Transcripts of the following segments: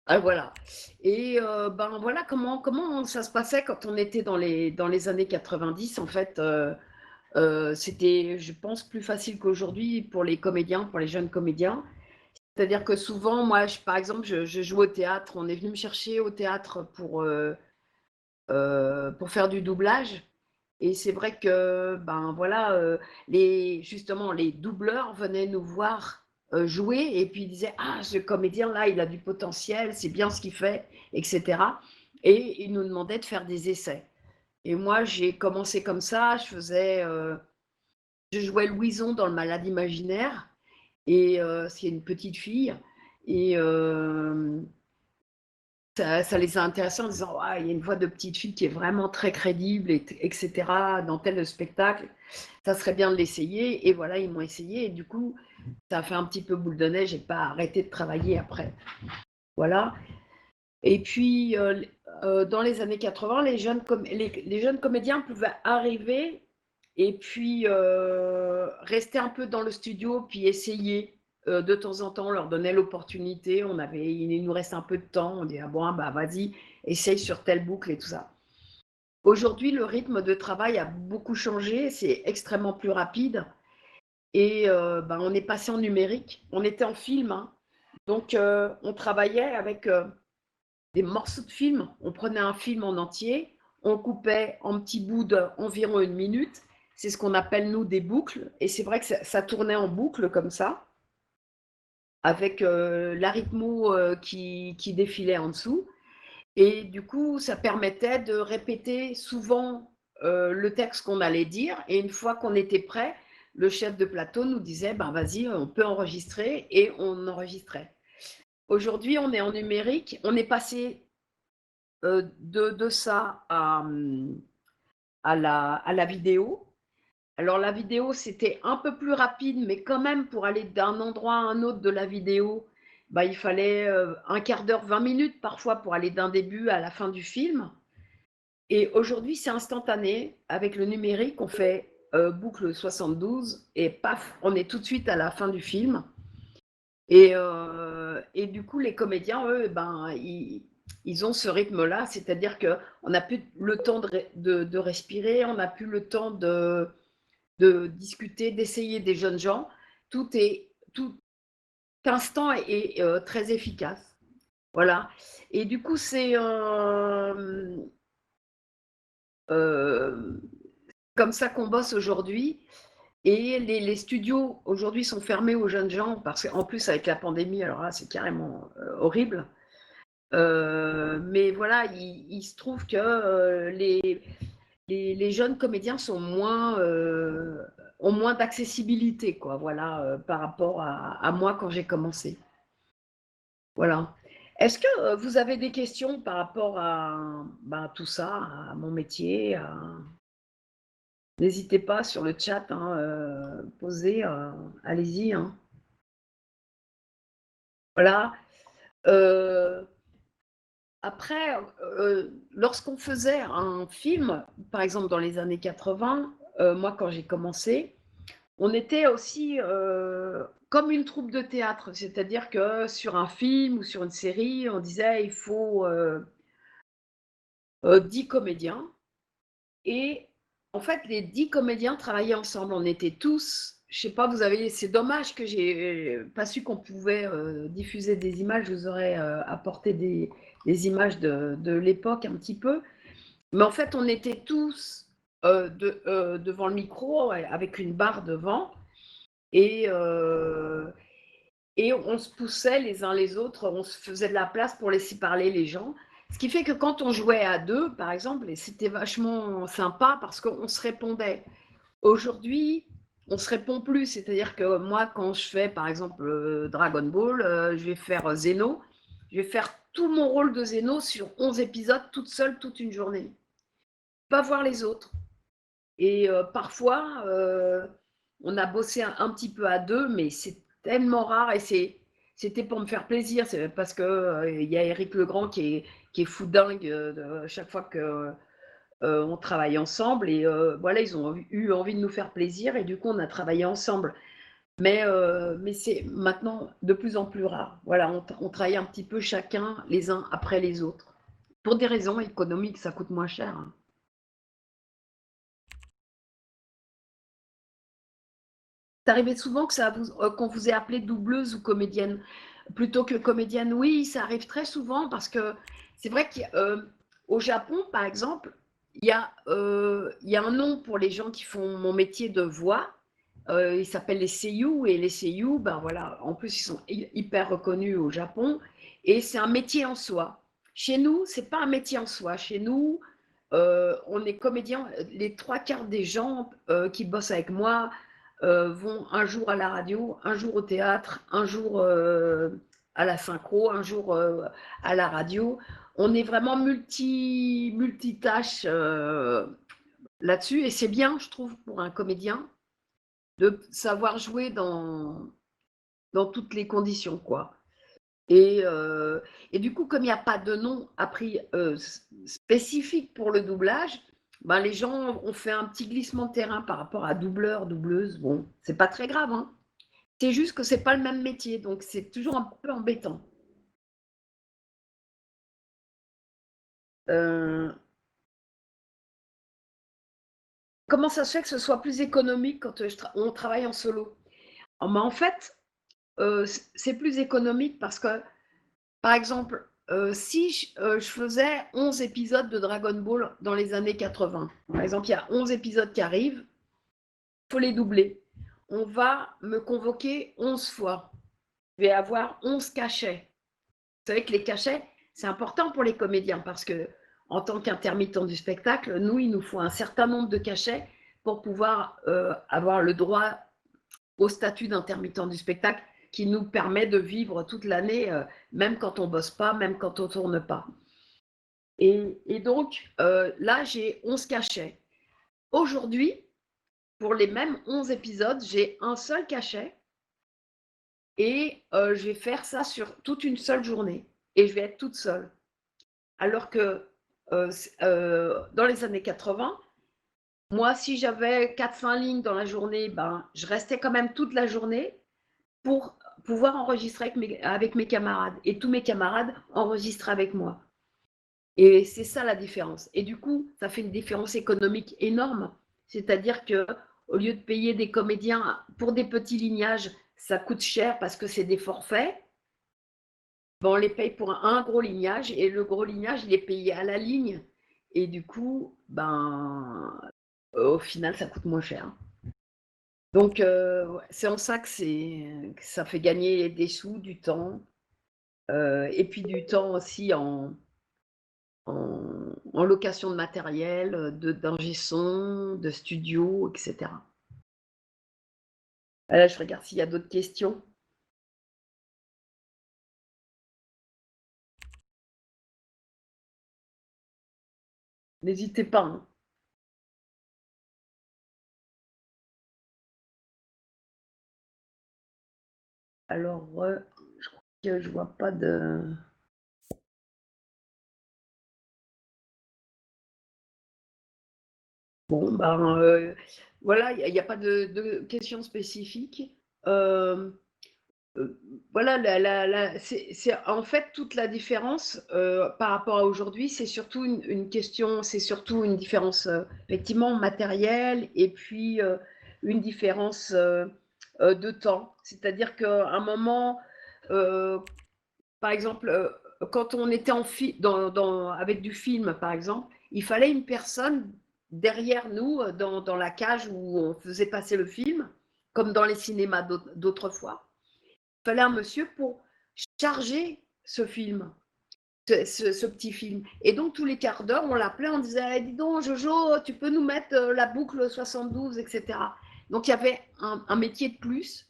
Ah voilà. Et ben, voilà comment ça se passait quand on était dans les années 90 en fait, c'était, je pense, plus facile qu'aujourd'hui pour les comédiens, pour les jeunes comédiens. C'est-à-dire que souvent, moi, par exemple, je joue au théâtre. On est venu me chercher au théâtre pour faire du doublage. Et c'est vrai que, ben voilà, justement, les doubleurs venaient nous voir jouer et puis ils disaient: «Ah, ce comédien-là, il a du potentiel, c'est bien ce qu'il fait», etc. Et ils nous demandaient de faire des essais. Et moi, j'ai commencé comme ça. Je jouais Louison dans Le Malade imaginaire, et c'est une petite fille. Et ça les a intéressés en disant: «Ah, il y a une voix de petite fille qui est vraiment très crédible, etc. dans tel spectacle. Ça serait bien de l'essayer». Et voilà, ils m'ont essayé. Et du coup, ça a fait un petit peu boule de neige. J'ai pas arrêté de travailler après. Voilà. Et puis, dans les années 80, les jeunes comédiens pouvaient arriver et puis rester un peu dans le studio, puis essayer. De temps en temps, on leur donnait l'opportunité. Il nous reste un peu de temps. On dit: ah bon, bah vas-y, essaye sur telle boucle et tout ça. Aujourd'hui, le rythme de travail a beaucoup changé. C'est extrêmement plus rapide. Et bah, on est passé en numérique. On était en film, hein. Donc, on travaillait avec des morceaux de film. On prenait un film en entier, on coupait en petits bouts d'environ 1 minute. C'est ce qu'on appelle, nous, des boucles. Et c'est vrai que ça tournait en boucle comme ça, avec l'arythmo qui défilait en dessous. Et du coup, ça permettait de répéter souvent le texte qu'on allait dire. Et une fois qu'on était prêt, le chef de plateau nous disait: ben, vas-y, on peut enregistrer. Et on enregistrait. Aujourd'hui, on est en numérique. On est passé de ça à la vidéo. Alors la vidéo, c'était un peu plus rapide, mais quand même, pour aller d'un endroit à un autre de la vidéo, bah, il fallait un quart d'heure, 20 minutes parfois pour aller d'un début à la fin du film. Et aujourd'hui, c'est instantané. Avec le numérique, on fait boucle 72 et paf, on est tout de suite à la fin du film. Et du coup, les comédiens, eux, ben, ils ont ce rythme-là, c'est-à-dire qu'on n'a plus le temps de respirer, on n'a plus le temps de discuter, d'essayer des jeunes gens. Tout instant est très efficace. Voilà. Et du coup, c'est euh, comme ça qu'on bosse aujourd'hui. Et les studios aujourd'hui sont fermés aux jeunes gens parce qu'en plus, avec la pandémie, alors là, c'est carrément horrible. Mais voilà, il se trouve que les jeunes comédiens ont moins d'accessibilité, quoi, voilà, par rapport à moi quand j'ai commencé. Voilà. Est-ce que vous avez des questions par rapport à ben, tout ça, à mon métier? N'hésitez pas sur le chat, hein, poser, allez-y, hein. Voilà. Euh, Après, lorsqu'on faisait un film, par exemple dans les années 80, moi quand j'ai commencé, on était aussi comme une troupe de théâtre. C'est-à-dire que sur un film ou sur une série, on disait il faut 10 comédiens. Et en fait, les 10 comédiens travaillaient ensemble. On était tous, je sais pas, c'est dommage que j'ai pas su qu'on pouvait diffuser des images. Je vous aurais apporté des images de l'époque un petit peu. Mais en fait, on était tous devant le micro, ouais, avec une barre devant. Et, euh, et on se poussait les uns les autres, on se faisait de la place pour laisser parler les gens. Ce qui fait que quand on jouait à deux, par exemple, et c'était vachement sympa parce qu'on se répondait. Aujourd'hui, on se répond plus. C'est-à-dire que moi, quand je fais, par exemple, Dragon Ball, je vais faire Zeno. Je vais faire tout mon rôle de Zeno sur 11 épisodes, toute seule, toute une journée. Pas voir les autres. Et parfois, on a bossé un petit peu à deux, mais c'est tellement rare. Et c'était pour me faire plaisir. C'est parce que il y a Éric Legrand qui est fou dingue chaque fois que on travaille ensemble. Et voilà, ils ont eu envie de nous faire plaisir. Et du coup, on a travaillé ensemble. Mais c'est maintenant de plus en plus rare. Voilà, on travaille un petit peu chacun les uns après les autres. Pour des raisons économiques, ça coûte moins cher, hein. C'est arrivé souvent que qu'on vous ait appelé doubleuse ou comédienne plutôt que comédienne? Oui, ça arrive très souvent parce que c'est vrai qu'au Japon, par exemple, il y a un nom pour les gens qui font mon métier de voix. Ils s'appellent les seiyuu et les seiyuu, ben voilà, en plus ils sont hyper reconnus au Japon et c'est un métier en soi. Chez nous, c'est pas un métier en soi. Chez nous, on est comédien. Les trois quarts des gens qui bossent avec moi vont un jour à la radio, un jour au théâtre, un jour à la synchro, un jour à la radio. On est vraiment multitâche là-dessus et c'est bien, je trouve, pour un comédien de savoir jouer dans toutes les conditions, quoi. Et du coup, comme il n'y a pas de nom appris spécifique pour le doublage, ben les gens ont fait un petit glissement de terrain par rapport à doubleur, doubleuse. Bon, c'est pas très grave, hein. C'est juste que c'est pas le même métier, donc c'est toujours un peu embêtant. Euh, Comment ça se fait que ce soit plus économique quand on travaille en solo? En fait, c'est plus économique parce que, par exemple, si je faisais 11 épisodes de Dragon Ball dans les années 80, par exemple, il y a 11 épisodes qui arrivent, il faut les doubler. On va me convoquer 11 fois. Je vais avoir 11 cachets. Vous savez que les cachets, c'est important pour les comédiens parce que, en tant qu'intermittent du spectacle, nous, il nous faut un certain nombre de cachets pour pouvoir avoir le droit au statut d'intermittent du spectacle qui nous permet de vivre toute l'année, même quand on bosse pas, même quand on tourne pas. Et donc, là, j'ai 11 cachets. Aujourd'hui, pour les mêmes 11 épisodes, j'ai un seul cachet et je vais faire ça sur toute une seule journée et je vais être toute seule. Alors que dans les années 80, moi, si j'avais 4-5 lignes dans la journée, ben, je restais quand même toute la journée pour pouvoir enregistrer avec mes camarades. Et tous mes camarades enregistrent avec moi. Et c'est ça la différence. Et du coup, ça fait une différence économique énorme. C'est-à-dire que au lieu de payer des comédiens pour des petits lignages, ça coûte cher parce que c'est des forfaits. Ben, on les paye pour un gros lignage et le gros lignage, il est payé à la ligne. Et du coup, ben, au final, ça coûte moins cher. Donc, ouais, c'est en ça que ça fait gagner des sous, du temps, et puis du temps aussi en location de matériel, d'ingé son, de studio, etc. Là, je regarde s'il y a d'autres questions. N'hésitez pas, hein. Alors, je crois que je vois pas de. Bon, ben, voilà, il n'y a pas de questions spécifiques. Euh, euh, voilà, c'est en fait toute la différence par rapport à aujourd'hui, c'est surtout une question, c'est surtout une différence effectivement matérielle et puis une différence de temps. C'est-à-dire qu'à un moment, euh, par exemple, quand on était avec du film, par exemple, il fallait une personne derrière nous, dans la cage où on faisait passer le film, comme dans les cinémas d'autrefois. Il fallait un monsieur pour charger ce film, ce petit film. Et donc, tous les quarts d'heure, on l'appelait, on disait: dis donc, Jojo, tu peux nous mettre la boucle 72, etc. Donc, il y avait un métier de plus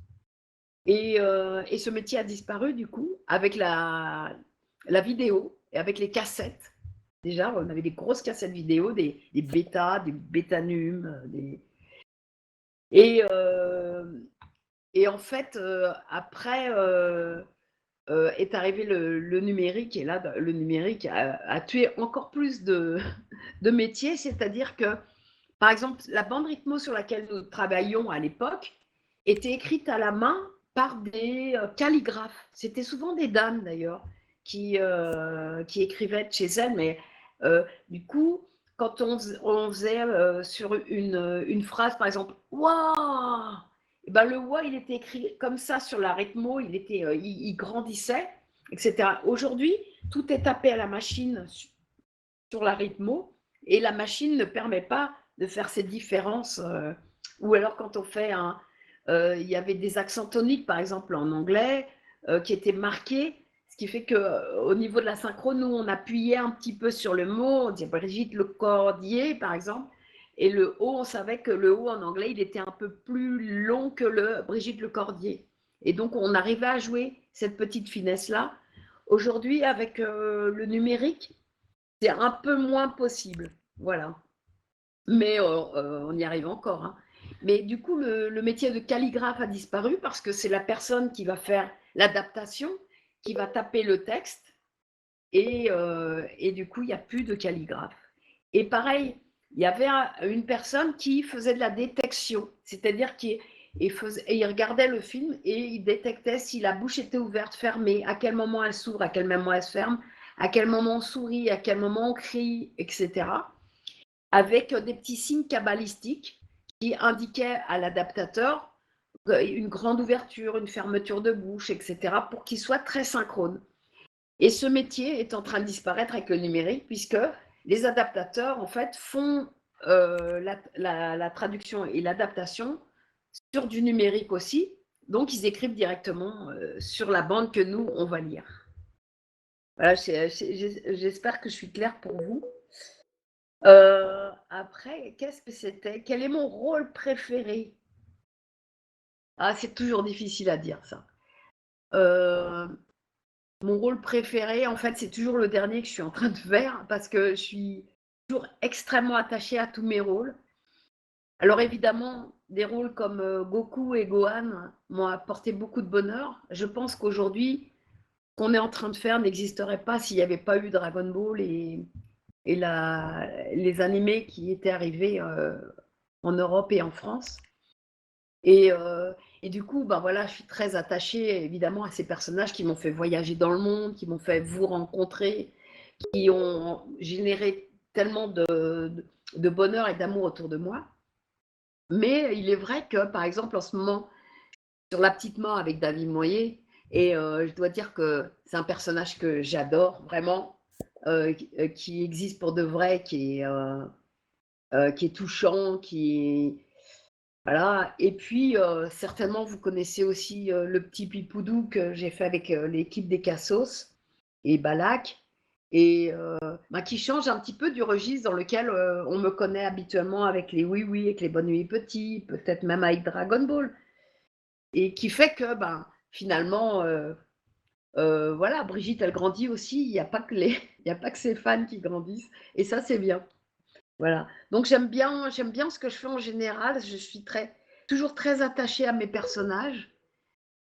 et ce métier a disparu du coup avec la vidéo et avec les cassettes. Déjà, on avait des grosses cassettes vidéo, des bêtas, des bétanum, et, euh, et en fait, après est arrivé le numérique, et là, le numérique a tué encore plus de métiers, c'est-à-dire que, par exemple, la bande rythmo sur laquelle nous travaillions à l'époque, étaient écrites à la main par des calligraphes. C'était souvent des dames d'ailleurs qui écrivaient de chez elles, mais du coup, quand on faisait sur une phrase, par exemple, waouh, et ben le wa, il était écrit comme ça sur la rythmo, il grandissait, etc. Aujourd'hui, tout est tapé à la machine sur la rythmo et la machine ne permet pas de faire ces différences. Ou alors quand on fait il y avait des accents toniques, par exemple en anglais, qui étaient marqués, ce qui fait que au niveau de la synchro, nous, on appuyait un petit peu sur le mot, on disait Brigitte Le Cordier, par exemple, et le O, on savait que le O en anglais, il était un peu plus long que le Brigitte Le Cordier. Et donc, on arrivait à jouer cette petite finesse-là. Aujourd'hui, avec le numérique, c'est un peu moins possible. Voilà. Mais on y arrive encore, hein. Mais du coup, le métier de calligraphe a disparu parce que c'est la personne qui va faire l'adaptation, qui va taper le texte, et du coup, il n'y a plus de calligraphe. Et pareil, il y avait une personne qui faisait de la détection, c'est-à-dire qu'il regardait le film et il détectait si la bouche était ouverte, fermée, à quel moment elle s'ouvre, à quel moment elle se ferme, à quel moment on sourit, à quel moment on crie, etc. Avec des petits signes cabalistiques qui indiquaient à l'adaptateur une grande ouverture, une fermeture de bouche, etc., pour qu'il soit très synchrone. Et ce métier est en train de disparaître avec le numérique, puisque les adaptateurs, en fait, font la traduction et l'adaptation sur du numérique aussi. Donc, ils écrivent directement sur la bande que nous, on va lire. Voilà, j'espère que je suis claire pour vous. Après, qu'est-ce que c'était? Quel est mon rôle préféré? Ah, c'est toujours difficile à dire ça. Euh, Mon rôle préféré, en fait, c'est toujours le dernier que je suis en train de faire parce que je suis toujours extrêmement attachée à tous mes rôles. Alors évidemment, des rôles comme Goku et Gohan m'ont apporté beaucoup de bonheur. Je pense qu'aujourd'hui, ce qu'on est en train de faire n'existerait pas s'il n'y avait pas eu Dragon Ball et les animés qui étaient arrivés en Europe et en France. Et, euh, et du coup, ben voilà, je suis très attachée évidemment à ces personnages qui m'ont fait voyager dans le monde, qui m'ont fait vous rencontrer, qui ont généré tellement de bonheur et d'amour autour de moi. Mais il est vrai que, par exemple, en ce moment, sur La Petite Mort avec David Moyer, et je dois dire que c'est un personnage que j'adore vraiment, qui existe pour de vrai, qui est touchant, voilà. Et puis, certainement, vous connaissez aussi le petit Pipoudou que j'ai fait avec l'équipe des Cassos et Balak, et bah, qui change un petit peu du registre dans lequel on me connaît habituellement avec les Oui Oui, avec les Bonnes Nuits Petits, peut-être même avec Dragon Ball, et qui fait que ben, finalement, voilà, Brigitte, elle grandit aussi. Il n'y a pas que il y a pas que ses fans qui grandissent, et ça, c'est bien. Voilà. Donc j'aime bien ce que je fais en général. Je suis toujours très attachée à mes personnages.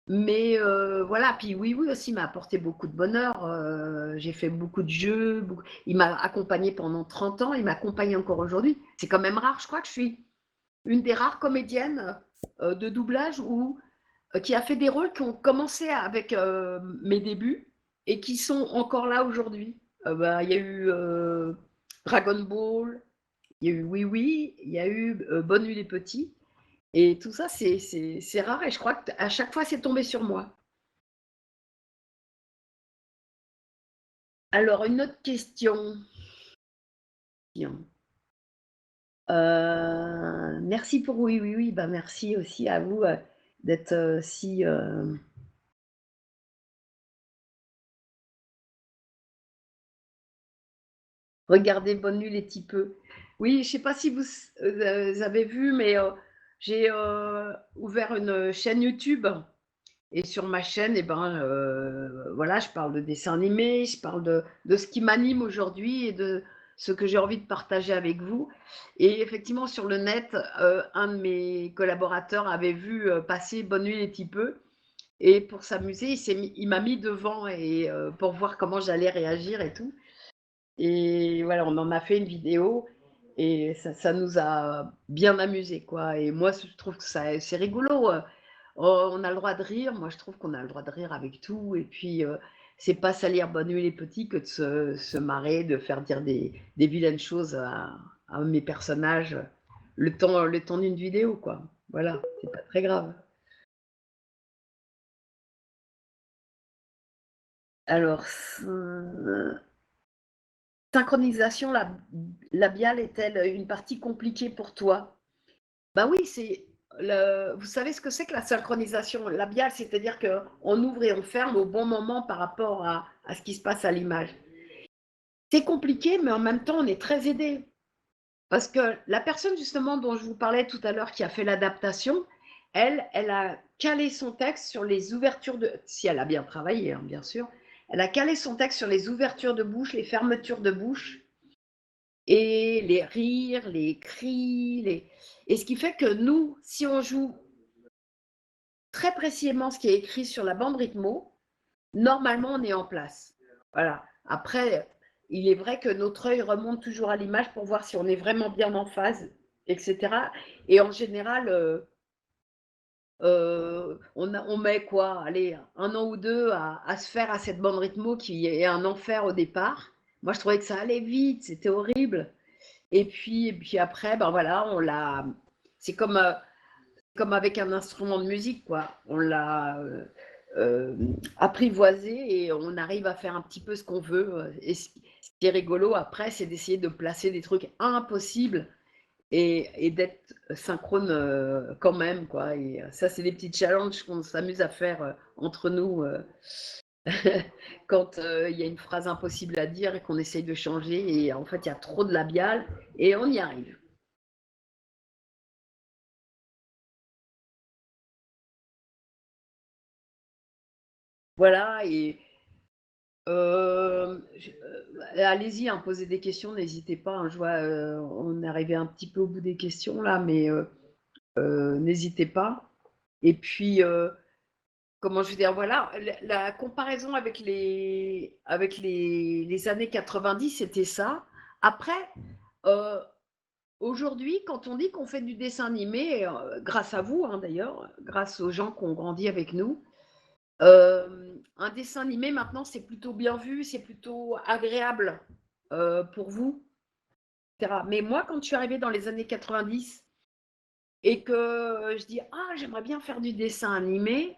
Mais voilà, puis oui, oui aussi m'a apporté beaucoup de bonheur. J'ai fait beaucoup de jeux. Il m'a accompagnée pendant 30 ans. Il m'accompagne encore aujourd'hui. C'est quand même rare. Je crois que je suis une des rares comédiennes de doublage qui a fait des rôles qui ont commencé avec mes débuts et qui sont encore là aujourd'hui. Bah, il y a eu Dragon Ball, il y a eu Oui Oui, il y a eu Bonne nuit les petits. Et tout ça, c'est rare et je crois qu'à chaque fois, c'est tombé sur moi. Alors, une autre question. Merci pour Oui Oui Oui. Bah, merci aussi à vous d'être si... Regardez Bonne nuit les petits peu. Oui, je ne sais pas si vous avez vu, mais j'ai ouvert une chaîne YouTube. Et sur ma chaîne, eh ben, voilà, je parle de dessins animés, je parle de ce qui m'anime aujourd'hui et de ce que j'ai envie de partager avec vous. Et effectivement, sur le net, un de mes collaborateurs avait vu passer Bonne nuit les petits peu. Et pour s'amuser, il m'a mis devant et pour voir comment j'allais réagir et tout. Et voilà, on en a fait une vidéo et ça nous a bien amusé, quoi. Et moi, je trouve que c'est rigolo. Oh, on a le droit de rire. Moi, je trouve qu'on a le droit de rire avec tout. Et puis, c'est pas salir bonne nuit les petits que de se marrer, de faire dire des vilaines choses à mes personnages le temps d'une vidéo, quoi. Voilà, c'est pas très grave. Alors, synchronisation labiale est-elle une partie compliquée pour toi? Bah oui, vous savez ce que c'est que la synchronisation labiale, c'est-à-dire qu'on ouvre et on ferme au bon moment par rapport à ce qui se passe à l'image. C'est compliqué, mais en même temps, on est très aidé. Parce que la personne justement dont je vous parlais tout à l'heure qui a fait l'adaptation, elle a calé son texte sur les ouvertures de... Si elle a bien travaillé, hein, bien sûr. Elle a calé son texte sur les ouvertures de bouche, les fermetures de bouche, et les rires, les cris, et ce qui fait que nous, si on joue très précisément ce qui est écrit sur la bande rythmo, normalement on est en place. Voilà. Après, il est vrai que notre œil remonte toujours à l'image pour voir si on est vraiment bien en phase, etc. Et en général, on met quoi, allez, un an ou deux à se faire à cette bande rythmo qui est un enfer au départ. Moi, je trouvais que ça allait vite, c'était horrible. Et puis après, ben voilà, c'est comme avec un instrument de musique, quoi. On l'a apprivoisé et on arrive à faire un petit peu ce qu'on veut. Et ce qui est rigolo après, c'est d'essayer de placer des trucs impossibles et d'être synchrone quand même, quoi. Et ça, c'est des petits challenges qu'on s'amuse à faire entre nous quand il y a une phrase impossible à dire et qu'on essaye de changer. Et en fait, il y a trop de labial et on y arrive. Voilà, et allez-y, hein, posez des questions, n'hésitez pas, hein, je vois, on est arrivé un petit peu au bout des questions là, mais n'hésitez pas. Et puis, comment je veux dire, voilà, la comparaison avec les années 90, c'était ça. Après, euh, aujourd'hui, quand on dit qu'on fait du dessin animé, grâce à vous, hein, d'ailleurs, grâce aux gens qui ont grandi avec nous, un dessin animé maintenant, c'est plutôt bien vu, c'est plutôt agréable pour vous, etc. Mais moi, quand je suis arrivée dans les années 90 et que je dis ah j'aimerais bien faire du dessin animé,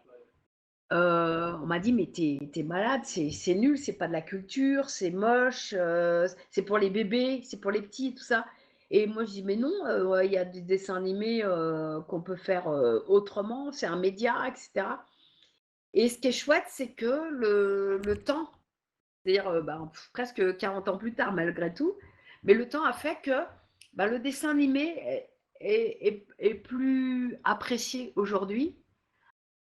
on m'a dit mais t'es malade, c'est nul, c'est pas de la culture, c'est moche, c'est pour les bébés, c'est pour les petits, tout ça. Et moi je dis mais non, ouais, il y a des dessins animés qu'on peut faire autrement, c'est un média, etc. Et ce qui est chouette, c'est que le temps, c'est-à-dire ben, presque 40 ans plus tard malgré tout, mais le temps a fait que ben, le dessin animé est plus apprécié aujourd'hui,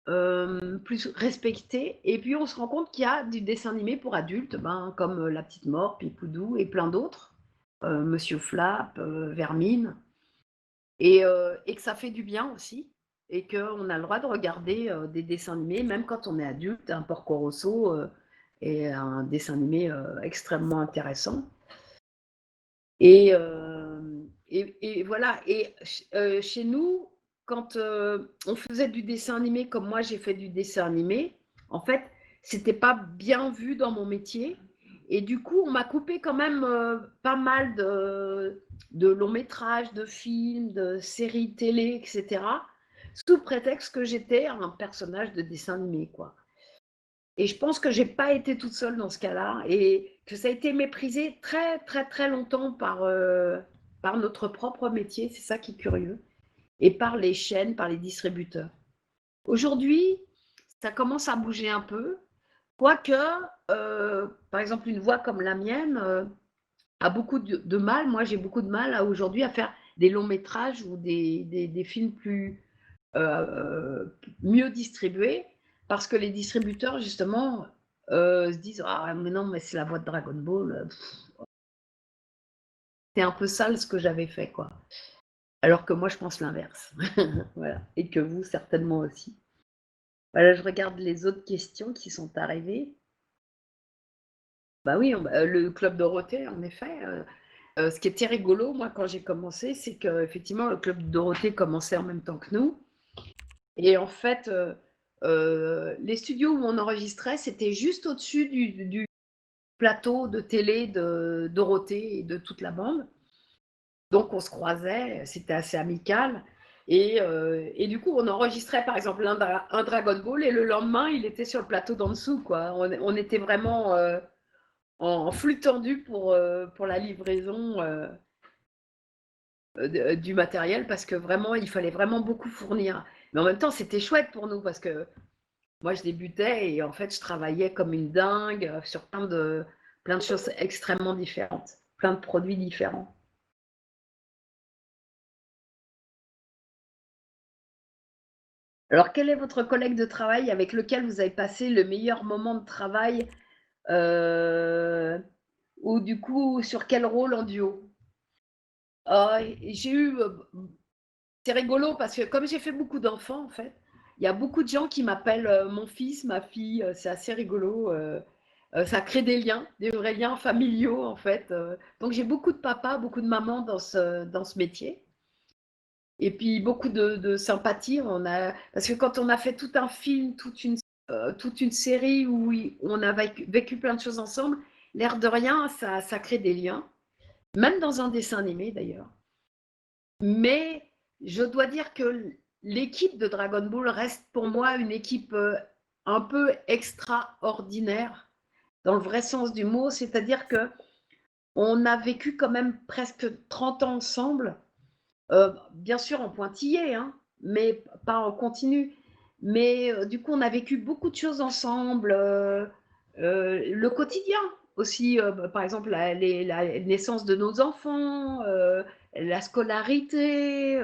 plus respecté, et puis on se rend compte qu'il y a du dessin animé pour adultes, ben, comme La Petite Mort, Pipoudou et plein d'autres, Monsieur Flap, Vermine, et que ça fait du bien aussi, et qu'on a le droit de regarder des dessins animés, même quand on est adulte. Un Porco Rosso est un dessin animé extrêmement intéressant. Et voilà, et chez nous, quand on faisait du dessin animé, comme moi j'ai fait du dessin animé, en fait, c'était pas bien vu dans mon métier. Et du coup, on m'a coupé quand même pas mal de longs métrages, de films, de séries télé, etc., sous prétexte que j'étais un personnage de dessin animé, quoi. Et je pense que j'ai pas été toute seule dans ce cas-là et que ça a été méprisé très, très, très longtemps par notre propre métier, c'est ça qui est curieux, et par les chaînes, par les distributeurs. Aujourd'hui, ça commence à bouger un peu, quoique, par exemple, une voix comme la mienne a beaucoup de mal. Moi, j'ai beaucoup de mal aujourd'hui à faire des longs métrages ou des films euh, mieux distribués, parce que les distributeurs, justement, se disent ah, mais non, mais c'est la voix de Dragon Ball. C'est un peu sale ce que j'avais fait, quoi. Alors que moi, je pense l'inverse. Voilà. Et que vous, certainement aussi. Voilà, je regarde les autres questions qui sont arrivées. Bah oui, le Club Dorothée, en effet. Ce qui était rigolo, moi, quand j'ai commencé, c'est qu'effectivement, le Club Dorothée commençait en même temps que nous. Et en fait, les studios où on enregistrait, c'était juste au-dessus du plateau de télé de Dorothée et de toute la bande. Donc on se croisait, c'était assez amical. Et du coup, on enregistrait par exemple un Dragon Ball et le lendemain, il était sur le plateau d'en dessous, quoi. On était vraiment en flux tendu pour la livraison du matériel parce que vraiment, il fallait vraiment beaucoup fournir. Mais en même temps, c'était chouette pour nous parce que moi, je débutais et en fait, je travaillais comme une dingue sur plein de choses extrêmement différentes, plein de produits différents. Alors, quel est votre collègue de travail avec lequel vous avez passé le meilleur moment de travail ou du coup, sur quel rôle en duo? J'ai eu, c'est rigolo parce que comme j'ai fait beaucoup d'enfants, en fait, il y a beaucoup de gens qui m'appellent mon fils, ma fille. C'est assez rigolo. Ça crée des vrais liens familiaux, en fait. Donc j'ai beaucoup de papas, beaucoup de mamans dans ce métier. Et puis beaucoup de sympathie. Parce que quand on a fait tout un film, toute une série où on a vécu plein de choses ensemble, l'air de rien, ça crée des liens. Même dans un dessin animé, d'ailleurs. Mais je dois dire que l'équipe de Dragon Ball reste pour moi une équipe un peu extraordinaire, dans le vrai sens du mot, c'est-à-dire que on a vécu quand même presque 30 ans ensemble, bien sûr en pointillé, hein, mais pas en continu. Mais du coup, on a vécu beaucoup de choses ensemble, le quotidien aussi, par exemple la naissance de nos enfants, la scolarité,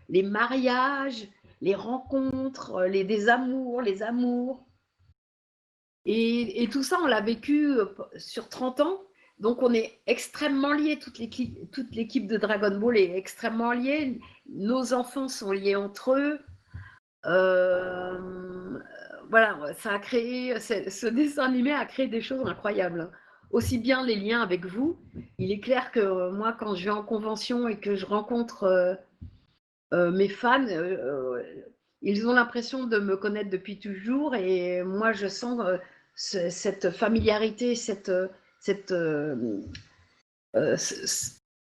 les mariages, les rencontres, les désamours, les amours. Et tout ça, on l'a vécu sur 30 ans. Donc, on est extrêmement liés. Toute l'équipe de Dragon Ball est extrêmement liée. Nos enfants sont liés entre eux. Euh, voilà, ça a créé, ce dessin animé a créé des choses incroyables. Aussi bien les liens avec vous. Il est clair que moi, quand je vais en convention et que je rencontre mes fans, ils ont l'impression de me connaître depuis toujours et moi, je sens cette familiarité, cette, cet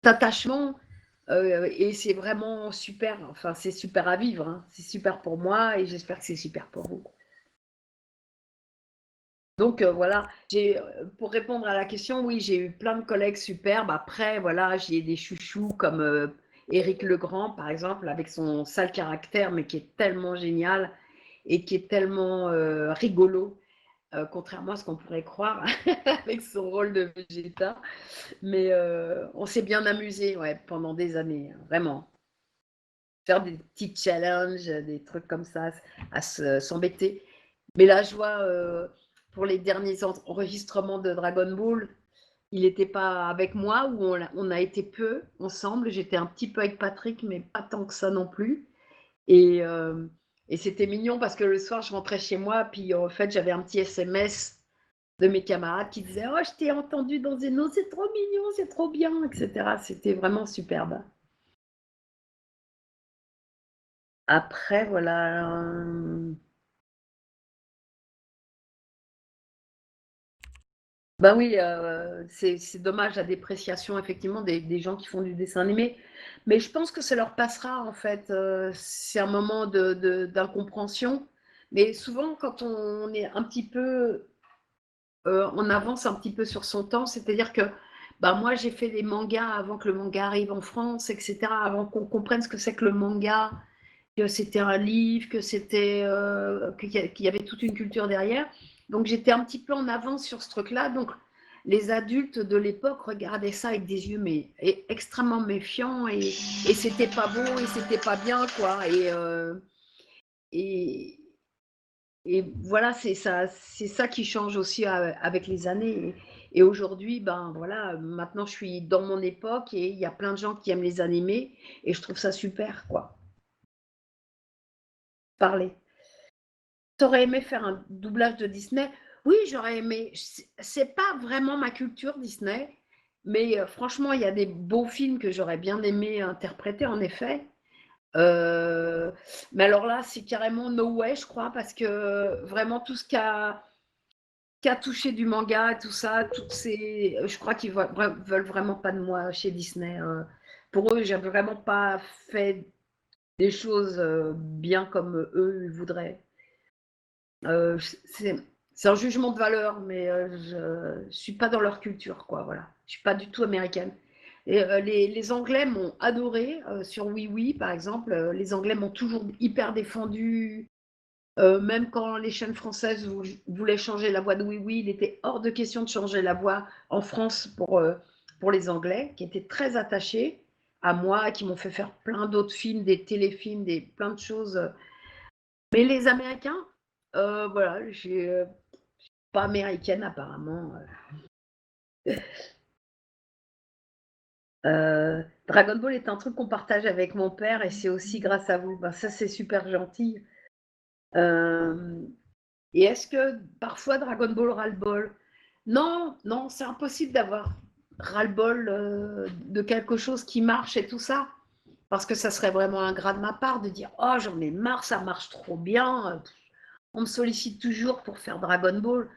attachement et c'est vraiment super. Enfin, c'est super à vivre. Hein. C'est super pour moi et j'espère que c'est super pour vous. Donc voilà, pour répondre à la question, oui, j'ai eu plein de collègues superbes. Après, voilà, j'ai des chouchous comme Éric Legrand, par exemple, avec son sale caractère, mais qui est tellement génial et qui est tellement rigolo, contrairement à ce qu'on pourrait croire avec son rôle de Vegeta. Mais on s'est bien amusé, ouais, pendant des années, hein, vraiment. Faire des petits challenges, des trucs comme ça, s'embêter. Mais la joie, pour les derniers enregistrements de Dragon Ball, il n'était pas avec moi, ou on a été peu ensemble. J'étais un petit peu avec Patrick, mais pas tant que ça non plus. Et, euh, et c'était mignon parce que le soir, je rentrais chez moi, puis en fait, j'avais un petit SMS de mes camarades qui disaient: «Oh, je t'ai entendu dans Zeno, c'est trop mignon, c'est trop bien», etc. C'était vraiment superbe. Après, voilà. Ben oui, c'est dommage la dépréciation effectivement des gens qui font du dessin animé, mais je pense que ça leur passera en fait, c'est un moment d'incompréhension, mais souvent quand on est un petit peu, on avance un petit peu sur son temps, c'est-à-dire que, bah, moi j'ai fait des mangas avant que le manga arrive en France et cetera, avant qu'on comprenne ce que c'est que le manga, que c'était un livre, que c'était, qu'il y avait toute une culture derrière. Donc j'étais un petit peu en avance sur ce truc-là. Donc les adultes de l'époque regardaient ça avec des yeux mais extrêmement méfiants et c'était pas beau et c'était pas bien quoi. Et, et voilà, c'est ça qui change aussi avec les années. Et aujourd'hui, ben voilà, maintenant je suis dans mon époque et il y a plein de gens qui aiment les animés et je trouve ça super quoi. Parler. T'aurais aimé faire un doublage de Disney? Oui, j'aurais aimé. C'est pas vraiment ma culture Disney, mais franchement, il y a des beaux films que j'aurais bien aimé interpréter, en effet. Mais alors là, c'est carrément no way, je crois, parce que vraiment tout ce qui a touché du manga et tout ça, toutes ces, je crois qu'ils veulent vraiment pas de moi chez Disney. Pour eux, j'ai vraiment pas fait des choses bien comme eux ils voudraient. Euh, c'est c'est un jugement de valeur, mais je suis pas dans leur culture, quoi. Voilà, je suis pas du tout américaine. Et les Anglais m'ont adoré sur Oui Oui, par exemple. Les Anglais m'ont toujours hyper défendu. Même quand les chaînes françaises voulaient changer la voix de Oui Oui, il était hors de question de changer la voix en France pour les Anglais, qui étaient très attachés à moi, qui m'ont fait faire plein d'autres films, des téléfilms, plein de choses. Mais les Américains, voilà, pas américaine apparemment. Dragon Ball est un truc qu'on partage avec mon père et c'est aussi grâce à vous. Ben, ça, c'est super gentil. Euh, et est-ce que parfois Dragon Ball ras-le-bol? Non, non, c'est impossible d'avoir ras-le-bol de quelque chose qui marche et tout ça. Parce que ça serait vraiment ingrat de ma part de dire oh, j'en ai marre, ça marche trop bien. On me sollicite toujours pour faire Dragon Ball.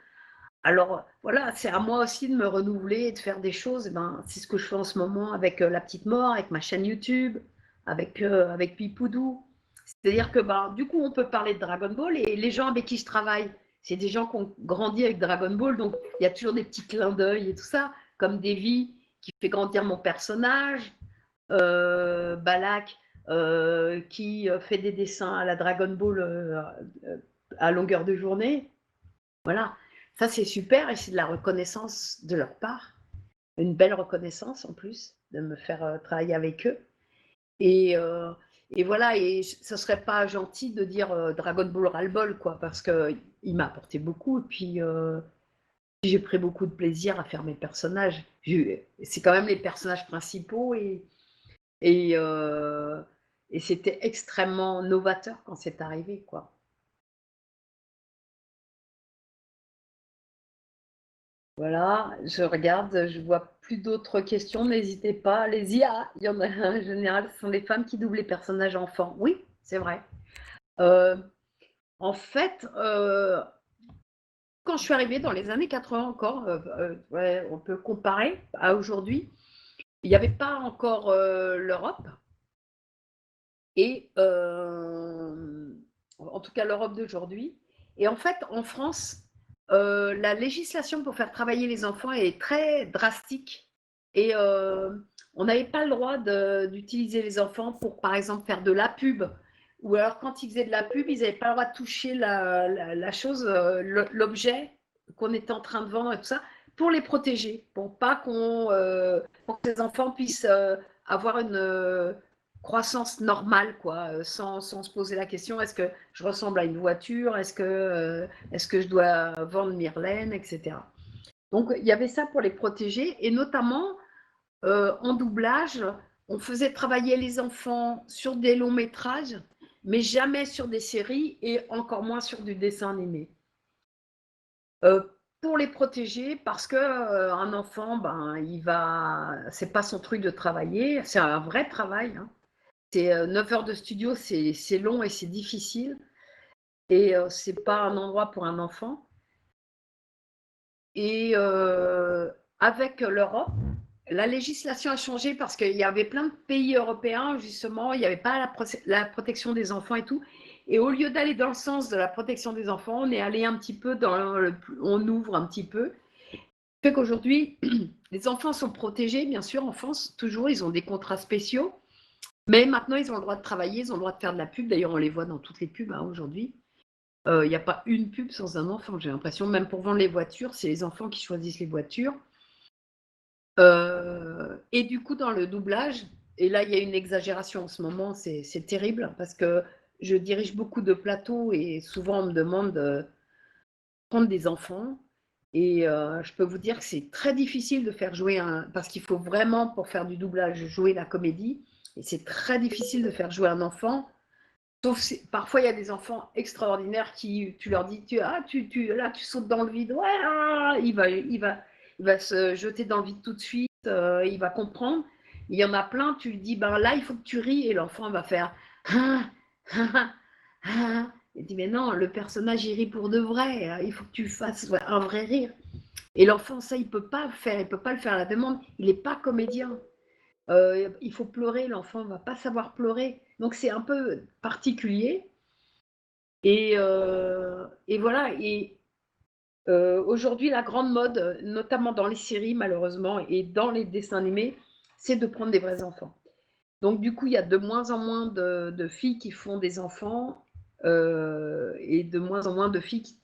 Alors voilà, c'est à moi aussi de me renouveler et de faire des choses. Et ben, c'est ce que je fais en ce moment avec La Petite Mort, avec ma chaîne YouTube, avec Pipoudou. C'est-à-dire que ben, du coup, on peut parler de Dragon Ball et les gens avec qui je travaille, c'est des gens qui ont grandi avec Dragon Ball, donc il y a toujours des petits clins d'œil et tout ça, comme Davy qui fait grandir mon personnage, Balak qui fait des dessins à la Dragon Ball à longueur de journée. Voilà, ça c'est super et c'est de la reconnaissance de leur part, une belle reconnaissance en plus de me faire travailler avec eux. Et, euh, et voilà, et ce serait pas gentil de dire Dragon Ball ras-le-bol, quoi, parce qu'il m'a apporté beaucoup et puis j'ai pris beaucoup de plaisir à faire mes personnages. C'est quand même les personnages principaux et, euh, et c'était extrêmement novateur quand c'est arrivé, quoi. Voilà, je regarde, je vois plus d'autres questions. N'hésitez pas, allez-y. Ah, il y en a en général, ce sont les femmes qui doublent les personnages enfants. Oui, c'est vrai. Euh, en fait, quand je suis arrivée dans les années 80 encore, ouais, on peut comparer à aujourd'hui, il n'y avait pas encore l'Europe et en tout cas l'Europe d'aujourd'hui. Et en fait, en France, la législation pour faire travailler les enfants est très drastique. Et on n'avait pas le droit d'utiliser les enfants pour, par exemple, faire de la pub. Ou alors, quand ils faisaient de la pub, ils n'avaient pas le droit de toucher la chose, l'objet qu'on était en train de vendre et tout ça, pour les protéger, pour pas pour que les enfants puissent avoir une croissance normale, quoi, sans se poser la question est-ce que je ressemble à une voiture, est-ce que je dois vendre Myrlène, etc. Donc, il y avait ça pour les protéger, et notamment en doublage, on faisait travailler les enfants sur des longs métrages, mais jamais sur des séries et encore moins sur du dessin animé. Euh, pour les protéger, parce que un enfant, ben, c'est pas son truc de travailler, c'est un vrai travail. Hein. C'est 9 heures de studio, c'est long et c'est difficile, et c'est pas un endroit pour un enfant. Et avec l'Europe, la législation a changé parce qu'il y avait plein de pays européens, justement, il n'y avait pas la protection des enfants et tout. Et au lieu d'aller dans le sens de la protection des enfants, on est allé un petit peu on ouvre un petit peu. Fait qu'aujourd'hui, les enfants sont protégés, bien sûr, en France, toujours, ils ont des contrats spéciaux. Mais maintenant, ils ont le droit de travailler, ils ont le droit de faire de la pub. D'ailleurs, on les voit dans toutes les pubs hein, aujourd'hui. Il n'y a pas une pub sans un enfant, j'ai l'impression. Même pour vendre les voitures, c'est les enfants qui choisissent les voitures. Et du coup, dans le doublage, et là, il y a une exagération en ce moment, c'est terrible, parce que je dirige beaucoup de plateaux et souvent on me demande de prendre des enfants. Et je peux vous dire que c'est très difficile de faire jouer parce qu'il faut vraiment, pour faire du doublage, jouer la comédie. Et c'est très difficile de faire jouer un enfant. Sauf si, parfois, il y a des enfants extraordinaires qui, tu leur dis, là, tu sautes dans le vide. Ouais, ah, il va se jeter dans le vide tout de suite. Il va comprendre. Il y en a plein, tu lui dis, ben là, il faut que tu ris. Et l'enfant va faire, Ah, ah, ah. Il dit, mais non, le personnage, il rit pour de vrai. Il faut que tu fasses un vrai rire. Et l'enfant, ça, il peut pas le faire. Il peut pas le faire à la demande. Il n'est pas comédien. Il faut pleurer. L'enfant va pas savoir pleurer. Donc, c'est un peu particulier. Et voilà. Et aujourd'hui, la grande mode, notamment dans les séries, malheureusement, et dans les dessins animés, c'est de prendre des vrais enfants. Donc, du coup, il y a de moins en moins de filles qui font des enfants et de moins en moins de filles qui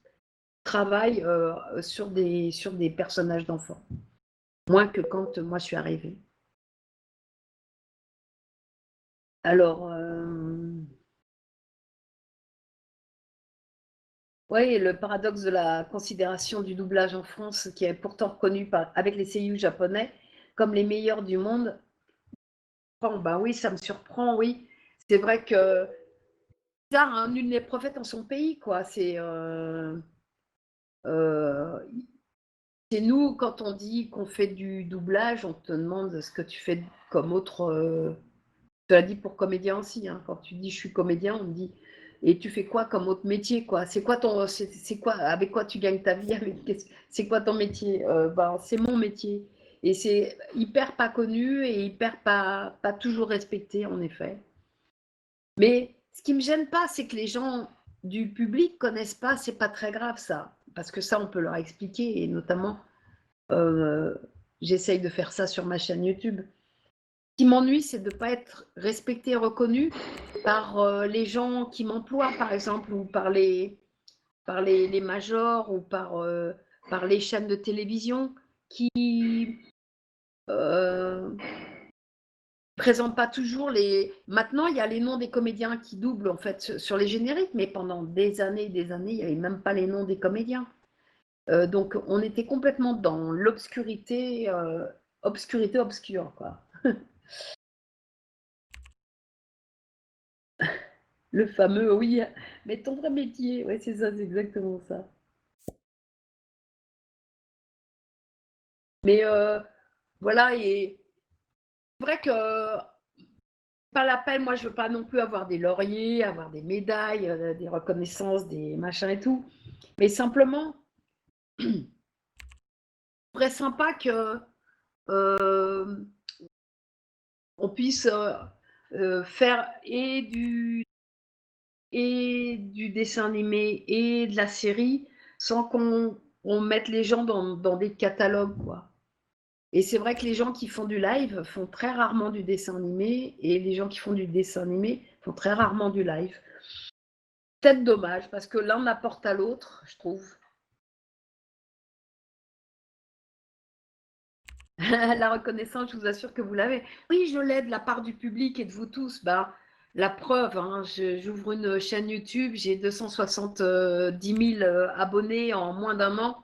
travaillent sur des personnages d'enfants. Moins que quand moi je suis arrivée. Alors, oui, le paradoxe de la considération du doublage en France, qui est pourtant reconnu avec les seiyuu japonais comme les meilleurs du monde. Bon, bah oui, ça me surprend, oui. C'est vrai que bizarre, hein, nul n'est prophète en son pays, quoi. Euh, c'est nous, quand on dit qu'on fait du doublage, on te demande ce que tu fais comme autre. Tu l'as dit pour comédien aussi, hein. Quand tu dis je suis comédien, on me dit et tu fais quoi comme autre métier, quoi? C'est quoi c'est quoi, avec quoi tu gagnes ta vie? C'est quoi ton métier? Ben, c'est mon métier. Et c'est hyper pas connu et hyper pas toujours respecté, en effet. Mais ce qui me gêne pas, c'est que les gens du public connaissent pas, c'est pas très grave ça. Parce que ça, on peut leur expliquer, et notamment, euh, j'essaye de faire ça sur ma chaîne YouTube. Ce qui m'ennuie, c'est de ne pas être respecté et reconnu par les gens qui m'emploient, par exemple, ou par les majors, ou par les chaînes de télévision qui ne présentent pas toujours les. Maintenant, il y a les noms des comédiens qui doublent en fait sur les génériques, mais pendant des années et des années, il n'y avait même pas les noms des comédiens. Donc, on était complètement dans l'obscurité, obscurité obscure, quoi. Le fameux oui, mais ton vrai métier, ouais, c'est ça, c'est exactement ça. Mais voilà, et c'est vrai que pas la peine, moi je veux pas non plus avoir des lauriers, avoir des médailles, des reconnaissances, des machins et tout. Mais simplement, ce serait sympa que euh, on puisse faire et du dessin animé et de la série sans qu'on mette les gens dans des catalogues, quoi. Et c'est vrai que les gens qui font du live font très rarement du dessin animé et les gens qui font du dessin animé font très rarement du live. Peut-être dommage parce que l'un apporte à l'autre, je trouve. La reconnaissance, je vous assure que vous l'avez. Oui, je l'ai de la part du public et de vous tous. Ben, la preuve, hein, j'ouvre une chaîne YouTube, j'ai 270 000 abonnés en moins d'un an.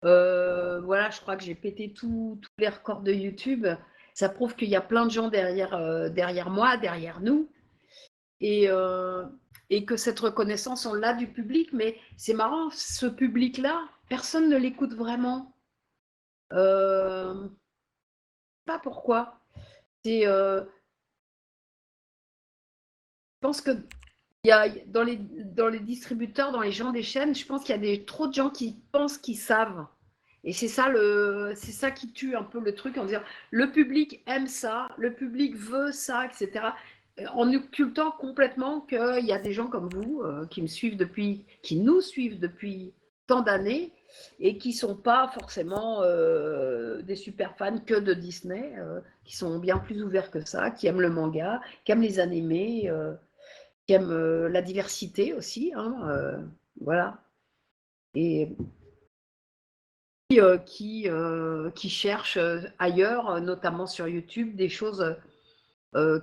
Voilà, je crois que j'ai pété tous les records de YouTube. Ça prouve qu'il y a plein de gens derrière moi, derrière nous. Et, euh, et que cette reconnaissance, on l'a du public, mais c'est marrant, ce public-là, personne ne l'écoute vraiment. Je sais pas pourquoi. Je pense que il y a, dans les distributeurs, dans les gens des chaînes, je pense qu'il y a trop de gens qui pensent qu'ils savent. Et c'est ça qui tue un peu le truc en disant le public aime ça, le public veut ça, etc. En occultant complètement qu'il y a des gens comme vous qui nous suivent depuis tant d'années et qui ne sont pas forcément des super fans que de Disney, qui sont bien plus ouverts que ça, qui aiment le manga, qui aiment les animés, qui aiment la diversité aussi, hein, voilà. Et qui cherchent ailleurs, notamment sur YouTube, des choses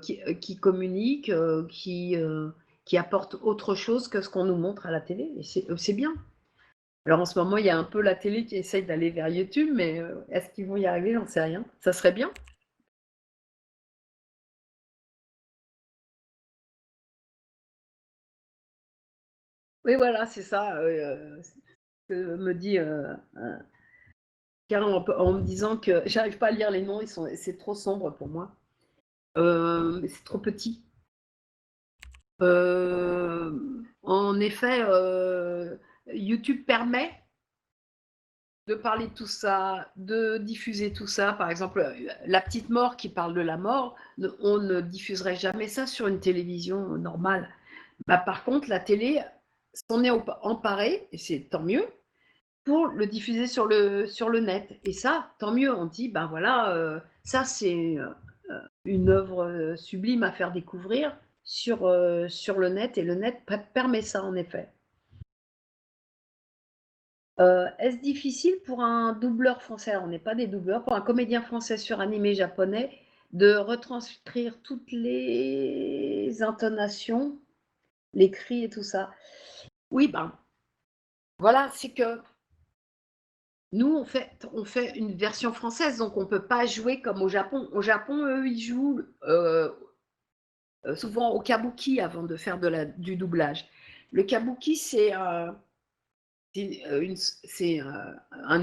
qui communiquent, qui apportent autre chose que ce qu'on nous montre à la télé. Et c'est bien. Alors en ce moment, il y a un peu la télé qui essaye d'aller vers YouTube, mais est-ce qu'ils vont y arriver? J'en sais rien. Ça serait bien. Oui, voilà, c'est ça. Ce que me dit Karen en me disant que j'arrive pas à lire les noms, c'est trop sombre pour moi. C'est trop petit. En effet, YouTube permet de parler de tout ça, de diffuser tout ça. Par exemple, La Petite Mort qui parle de la mort, on ne diffuserait jamais ça sur une télévision normale. Bah, par contre, la télé s'en est emparée, et c'est tant mieux, pour le diffuser sur le net. Et ça, tant mieux, on dit, ben voilà, ça c'est une œuvre sublime à faire découvrir sur le net, et le net permet ça en effet. Est-ce difficile pour un doubleur français, alors on n'est pas des doubleurs, pour un comédien français sur animé japonais, de retranscrire toutes les intonations, les cris et tout ça? Oui, ben voilà, c'est que nous, on fait une version française, donc on ne peut pas jouer comme au Japon. Au Japon, eux, ils jouent souvent au kabuki avant de faire du doublage. Le kabuki, c'est un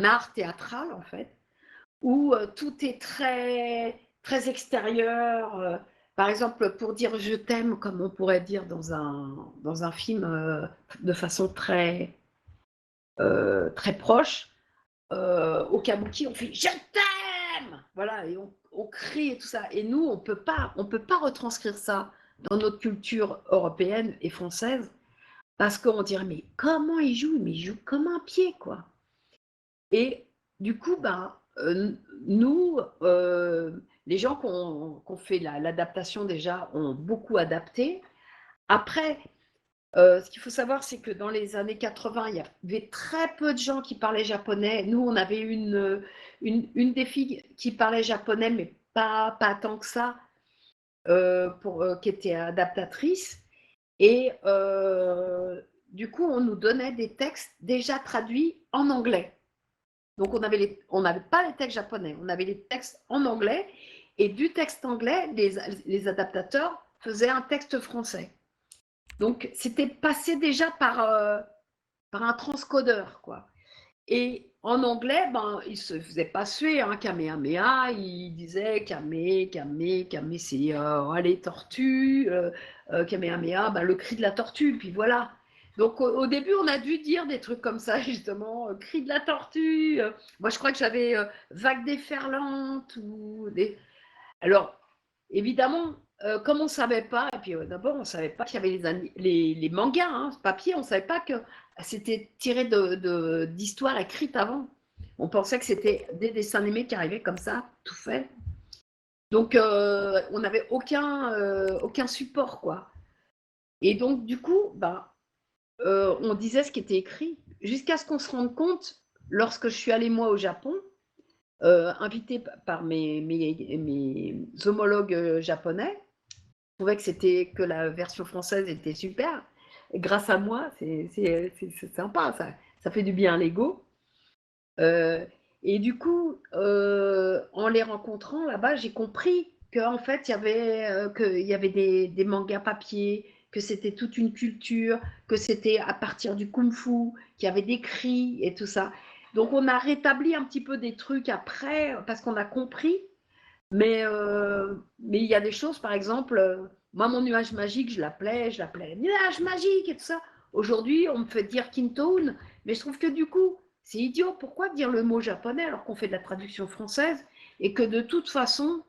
art théâtral, en fait, où tout est très, très extérieur. Par exemple, pour dire je t'aime, comme on pourrait dire dans un film de façon très, très proche, au kabuki, on fait je t'aime, voilà, et on crie et tout ça. Et nous, on peut pas retranscrire ça dans notre culture européenne et française parce qu'on dirait mais comment il joue? Mais il joue comme un pied, quoi. Et du coup, ben, nous, les gens qui ont fait l'adaptation déjà ont beaucoup adapté. Après, ce qu'il faut savoir, c'est que dans les années 80, il y avait très peu de gens qui parlaient japonais. Nous, on avait une des filles qui parlait japonais, mais pas tant que ça, qui était adaptatrice. Et du coup, on nous donnait des textes déjà traduits en anglais. Donc, on n'avait pas les textes japonais, on avait les textes en anglais. Et du texte anglais, les adaptateurs faisaient un texte français. Donc, c'était passé déjà par un transcodeur, quoi. Et en anglais, ben, il se faisait pas suer, hein, Kamehameha, il disait Kame, c'est allez, tortue, Kamehameha, ben, le cri de la tortue, puis voilà. Donc au début, on a dû dire des trucs comme ça, justement, cri de la tortue. Moi, je crois que j'avais vague déferlante ou des. Alors, évidemment, comme on ne savait pas, et puis d'abord, on ne savait pas qu'il y avait les mangas, hein, papier, on ne savait pas que c'était tiré d'histoires écrites avant. On pensait que c'était des dessins animés qui arrivaient comme ça, tout fait. Donc, on n'avait aucun support, quoi. Et donc, du coup, bah, on disait ce qui était écrit, jusqu'à ce qu'on se rende compte, lorsque je suis allée, moi, au Japon, invitée par mes homologues japonais, trouvais que la version française était super. Et grâce à moi, c'est sympa, ça fait du bien à l'ego. Euh, et du coup, en les rencontrant là-bas, j'ai compris qu'en fait, qu'il y avait des mangas papier, que c'était toute une culture, que c'était à partir du kung-fu, qu'il y avait des cris et tout ça. Donc, on a rétabli un petit peu des trucs après, parce qu'on a compris. Mais il y a des choses, par exemple, moi, mon nuage magique, je l'appelais nuage magique et tout ça. Aujourd'hui, on me fait dire Kintoon, mais je trouve que du coup, c'est idiot. Pourquoi dire le mot japonais alors qu'on fait de la traduction française et que de toute façon,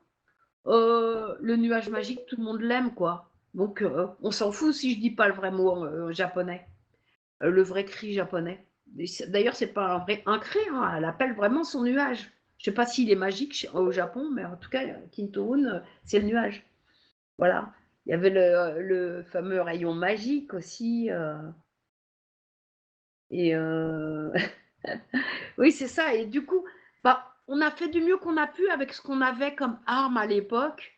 le nuage magique, tout le monde l'aime, quoi. Donc, on s'en fout si je dis pas le vrai mot japonais, le vrai cri japonais. D'ailleurs, c'est pas un cri, hein, elle appelle vraiment son nuage. Je sais pas s'il est magique au Japon, mais en tout cas, Kintoun, c'est le nuage. Voilà. Il y avait le fameux rayon magique aussi. Et oui, c'est ça. Et du coup, bah, on a fait du mieux qu'on a pu avec ce qu'on avait comme arme à l'époque.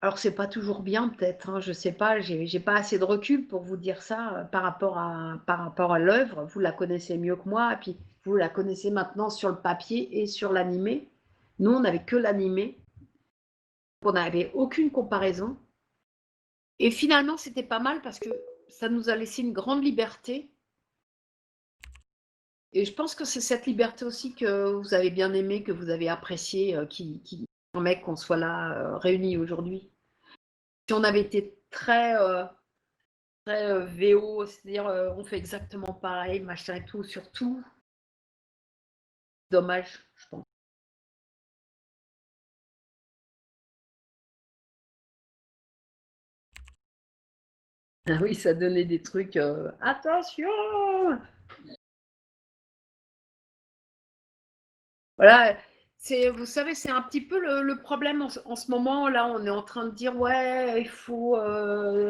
Alors, c'est pas toujours bien, peut-être, hein, je sais pas, j'ai pas assez de recul pour vous dire ça par rapport à l'œuvre. Vous la connaissez mieux que moi, et puis vous la connaissez maintenant sur le papier et sur l'animé. Nous, on n'avait que l'animé, on n'avait aucune comparaison. Et finalement, c'était pas mal parce que ça nous a laissé une grande liberté. Et je pense que c'est cette liberté aussi que vous avez bien aimé, que vous avez apprécié, qui permet qu'on soit là réunis aujourd'hui. Si on avait été très, très VO, c'est-à-dire on fait exactement pareil, machin et tout, surtout. Dommage, je pense. Ah oui, ça donnait des trucs, attention! Voilà, vous savez, c'est un petit peu le problème en ce moment. Là, on est en train de dire, ouais, il faut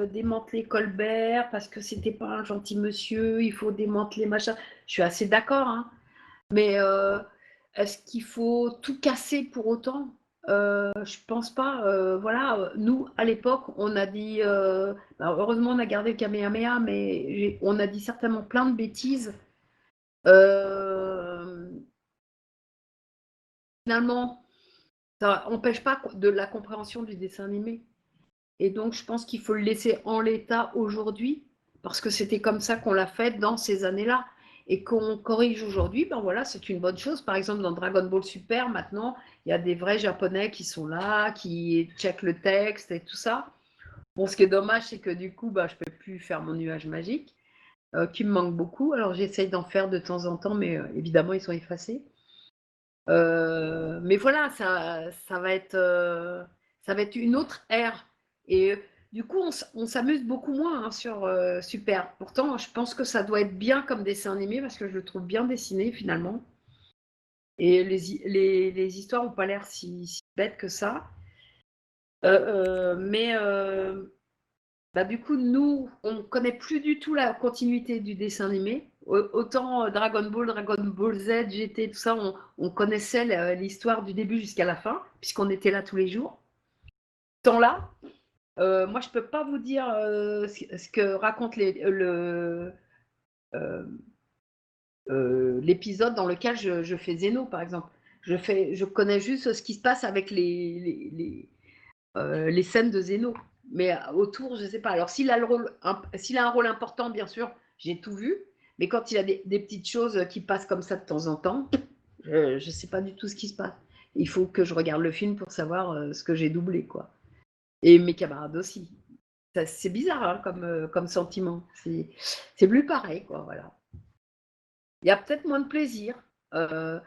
démanteler Colbert parce que c'était pas un gentil monsieur, il faut démanteler machin. Je suis assez d'accord, hein. Mais est-ce qu'il faut tout casser pour autant? Je pense pas. Voilà, nous, à l'époque, on a dit, bah, heureusement, on a gardé le Kamehameha, mais on a dit certainement plein de bêtises. Euh, Finalement, ça n'empêche pas de la compréhension du dessin animé. Et donc, je pense qu'il faut le laisser en l'état aujourd'hui, parce que c'était comme ça qu'on l'a fait dans ces années-là. Et qu'on corrige aujourd'hui, ben voilà, c'est une bonne chose. Par exemple, dans Dragon Ball Super, maintenant, il y a des vrais Japonais qui sont là, qui checkent le texte et tout ça. Bon, ce qui est dommage, c'est que du coup, ben, je ne peux plus faire mon nuage magique, qui me manque beaucoup. Alors, j'essaye d'en faire de temps en temps, mais évidemment, ils sont effacés. Mais voilà, ça va être une autre ère. Et du coup, on s'amuse beaucoup moins hein, sur Super. Pourtant, je pense que ça doit être bien comme dessin animé parce que je le trouve bien dessiné finalement. Et les histoires n'ont pas l'air si bêtes que ça. Mais bah, du coup, nous, on ne connaît plus du tout la continuité du dessin animé. Autant Dragon Ball Z, GT, tout ça, on connaissait l'histoire du début jusqu'à la fin, puisqu'on était là tous les jours. Tant là, moi, je ne peux pas vous dire ce que raconte euh, l'épisode dans lequel je fais Zeno, par exemple. Je connais juste ce qui se passe avec les scènes de Zeno. Mais autour, je ne sais pas. Alors, s'il a un rôle important, bien sûr, j'ai tout vu. Mais quand il a des petites choses qui passent comme ça de temps en temps, je ne sais pas du tout ce qui se passe. Il faut que je regarde le film pour savoir ce que j'ai doublé, quoi. Et mes camarades aussi. C'est bizarre hein, comme sentiment. C'est plus pareil, quoi. Voilà. Il y a peut-être moins de plaisir. Euh,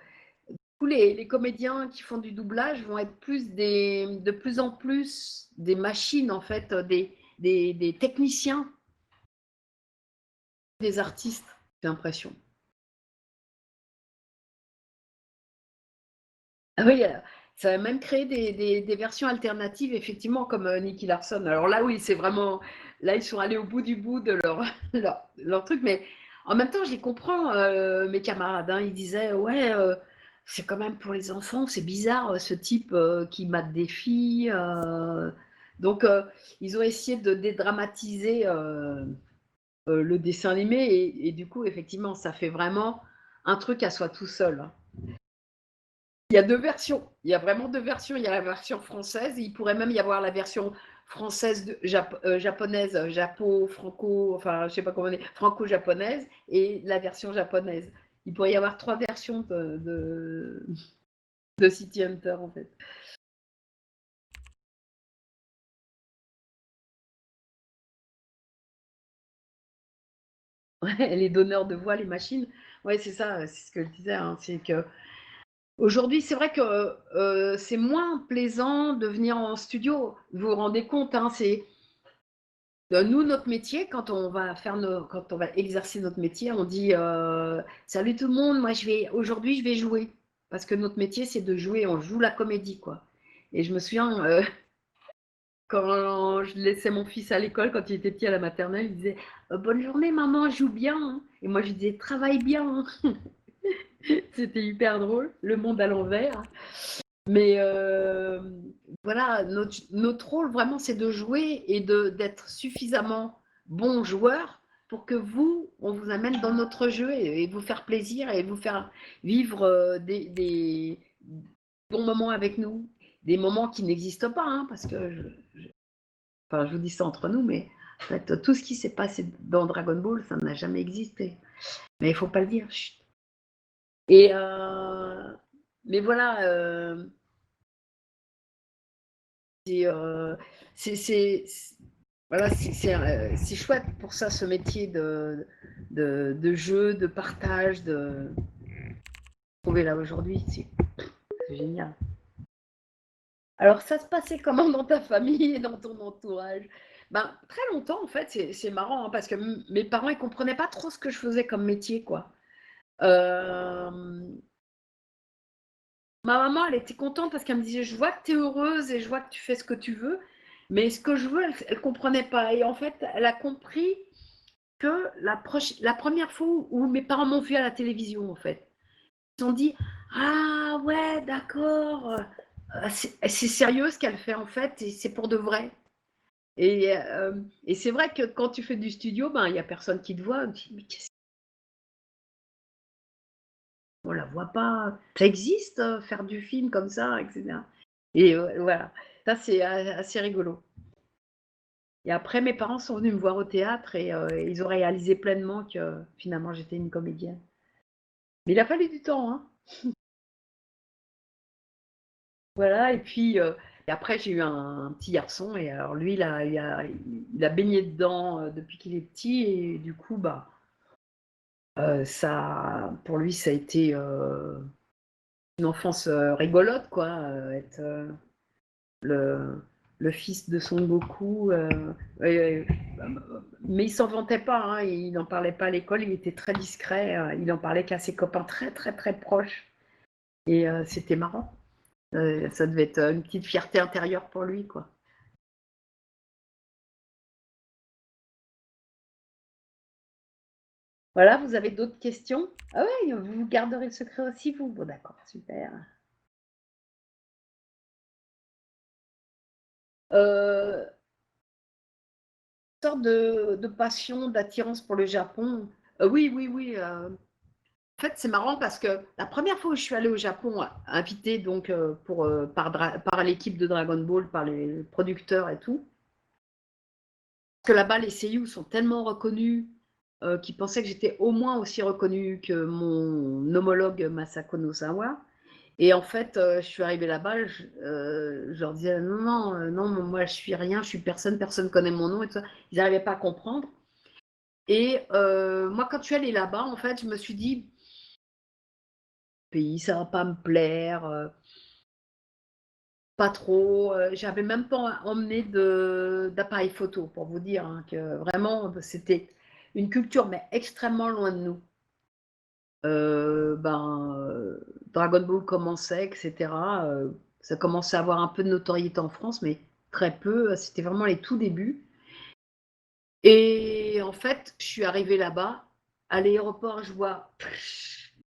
Tous les comédiens qui font du doublage vont être de plus en plus des machines, en fait, des techniciens, des artistes, j'ai l'impression. Ah oui, ça va même créer des versions alternatives, effectivement, comme Nicky Larson. Alors là, oui, c'est vraiment. Là, ils sont allés au bout de leur truc, mais en même temps, je les comprends, mes camarades. Hein, ils disaient, ouais, c'est quand même pour les enfants, c'est bizarre, ce type qui mate des filles. Donc, ils ont essayé de dédramatiser le dessin animé, et du coup, effectivement, ça fait vraiment un truc à soi tout seul. Hein. Il y a deux versions. Il y a vraiment deux versions. Il y a la version française. Et il pourrait même y avoir la version française, japonaise, franco, enfin, je sais pas comment on dit, franco-japonaise, et la version japonaise. Il pourrait y avoir trois versions de City Hunter, en fait. Ouais, les donneurs de voix, les machines. Ouais, c'est ça, c'est ce que je disais. Hein, c'est que aujourd'hui, c'est vrai que c'est moins plaisant de venir en studio. Vous vous rendez compte, hein, c'est nous, notre métier, quand on va exercer notre métier, on dit salut tout le monde, moi aujourd'hui je vais jouer. Parce que notre métier, c'est de jouer, on joue la comédie, quoi. Et je me souviens, quand je laissais mon fils à l'école, quand il était petit à la maternelle, il disait bonne journée maman, joue bien. Hein. Et moi je lui disais travaille bien. Hein. C'était hyper drôle, le monde à l'envers. Mais voilà, notre rôle vraiment, c'est de jouer et d'être suffisamment bon joueur pour que on vous amène dans notre jeu et vous faire plaisir et vous faire vivre des bons moments avec nous. Des moments qui n'existent pas, hein, parce que enfin, je vous dis ça entre nous, mais en fait, tout ce qui s'est passé dans Dragon Ball, ça n'a jamais existé. Mais il ne faut pas le dire. Chut. Et mais voilà, c'est, c'est Voilà, c'est chouette pour ça, ce métier de jeu, de partage, de trouver là aujourd'hui, c'est génial. Alors, ça se passait comment dans ta famille et dans ton entourage? Ben, très longtemps, en fait, c'est marrant, hein, parce que mes parents, ils comprenaient pas trop ce que je faisais comme métier, quoi. Ma maman, elle était contente parce qu'elle me disait: «Je vois que tu es heureuse et je vois que tu fais ce que tu veux, mais ce que je veux», elle comprenait pas et en fait, elle a compris que la première fois où mes parents m'ont vue à la télévision, en fait. Ils ont dit: «Ah ouais, d'accord, c'est sérieux ce qu'elle fait, en fait et c'est pour de vrai». Et c'est vrai que quand tu fais du studio, ben, il y a personne qui te voit. Tu dis: «Mais qu'est-ce qu'on la voit pas? Ça existe, faire du film comme ça?» et cetera et voilà. Ça, c'est assez rigolo et après mes parents sont venus me voir au théâtre et ils ont réalisé pleinement que finalement j'étais une comédienne. Mais il a fallu du temps, hein. Voilà et puis, et après j'ai eu un petit garçon et alors lui il a baigné dedans, depuis qu'il est petit et du coup, bah, ça pour lui ça a été, une enfance, rigolote quoi, être, le le fils de Son Goku, et mais il s'en vantait pas, hein, il n'en parlait pas à l'école, il était très discret, il en parlait qu'à ses copains très, très, très proches et c'était marrant. Ça devait être, une petite fierté intérieure pour lui, quoi. Voilà, vous avez d'autres questions? Ah ouais, vous garderez le secret aussi vous? Bon d'accord, super. Heu, Sorte de passion, d'attirance pour le Japon. Oui, oui, oui, en fait, c'est marrant parce que la première fois où je suis allée au Japon, invitée donc, par l'équipe de Dragon Ball, par les producteurs et tout, parce que là-bas les seiyū sont tellement reconnus, qu'ils pensaient que j'étais au moins aussi reconnue que mon homologue Masako Nozawa. Et en fait, je suis arrivée là-bas, je leur disais: «Non, non, non, moi je suis rien, je suis personne, personne connaît mon nom» et tout ça. Ils n'arrivaient pas à comprendre et moi quand je suis allée là-bas, en fait, je me suis dit: «Pays, ça va pas me plaire, pas trop», j'avais même pas emmené d'appareil photo pour vous dire, hein, que vraiment, c'était une culture mais extrêmement loin de nous. Dragon Ball commençait et cetera, ça commençait à avoir un peu de notoriété en France, mais très peu, c'était vraiment les tout débuts et en fait, je suis arrivée là-bas, à l'aéroport, je vois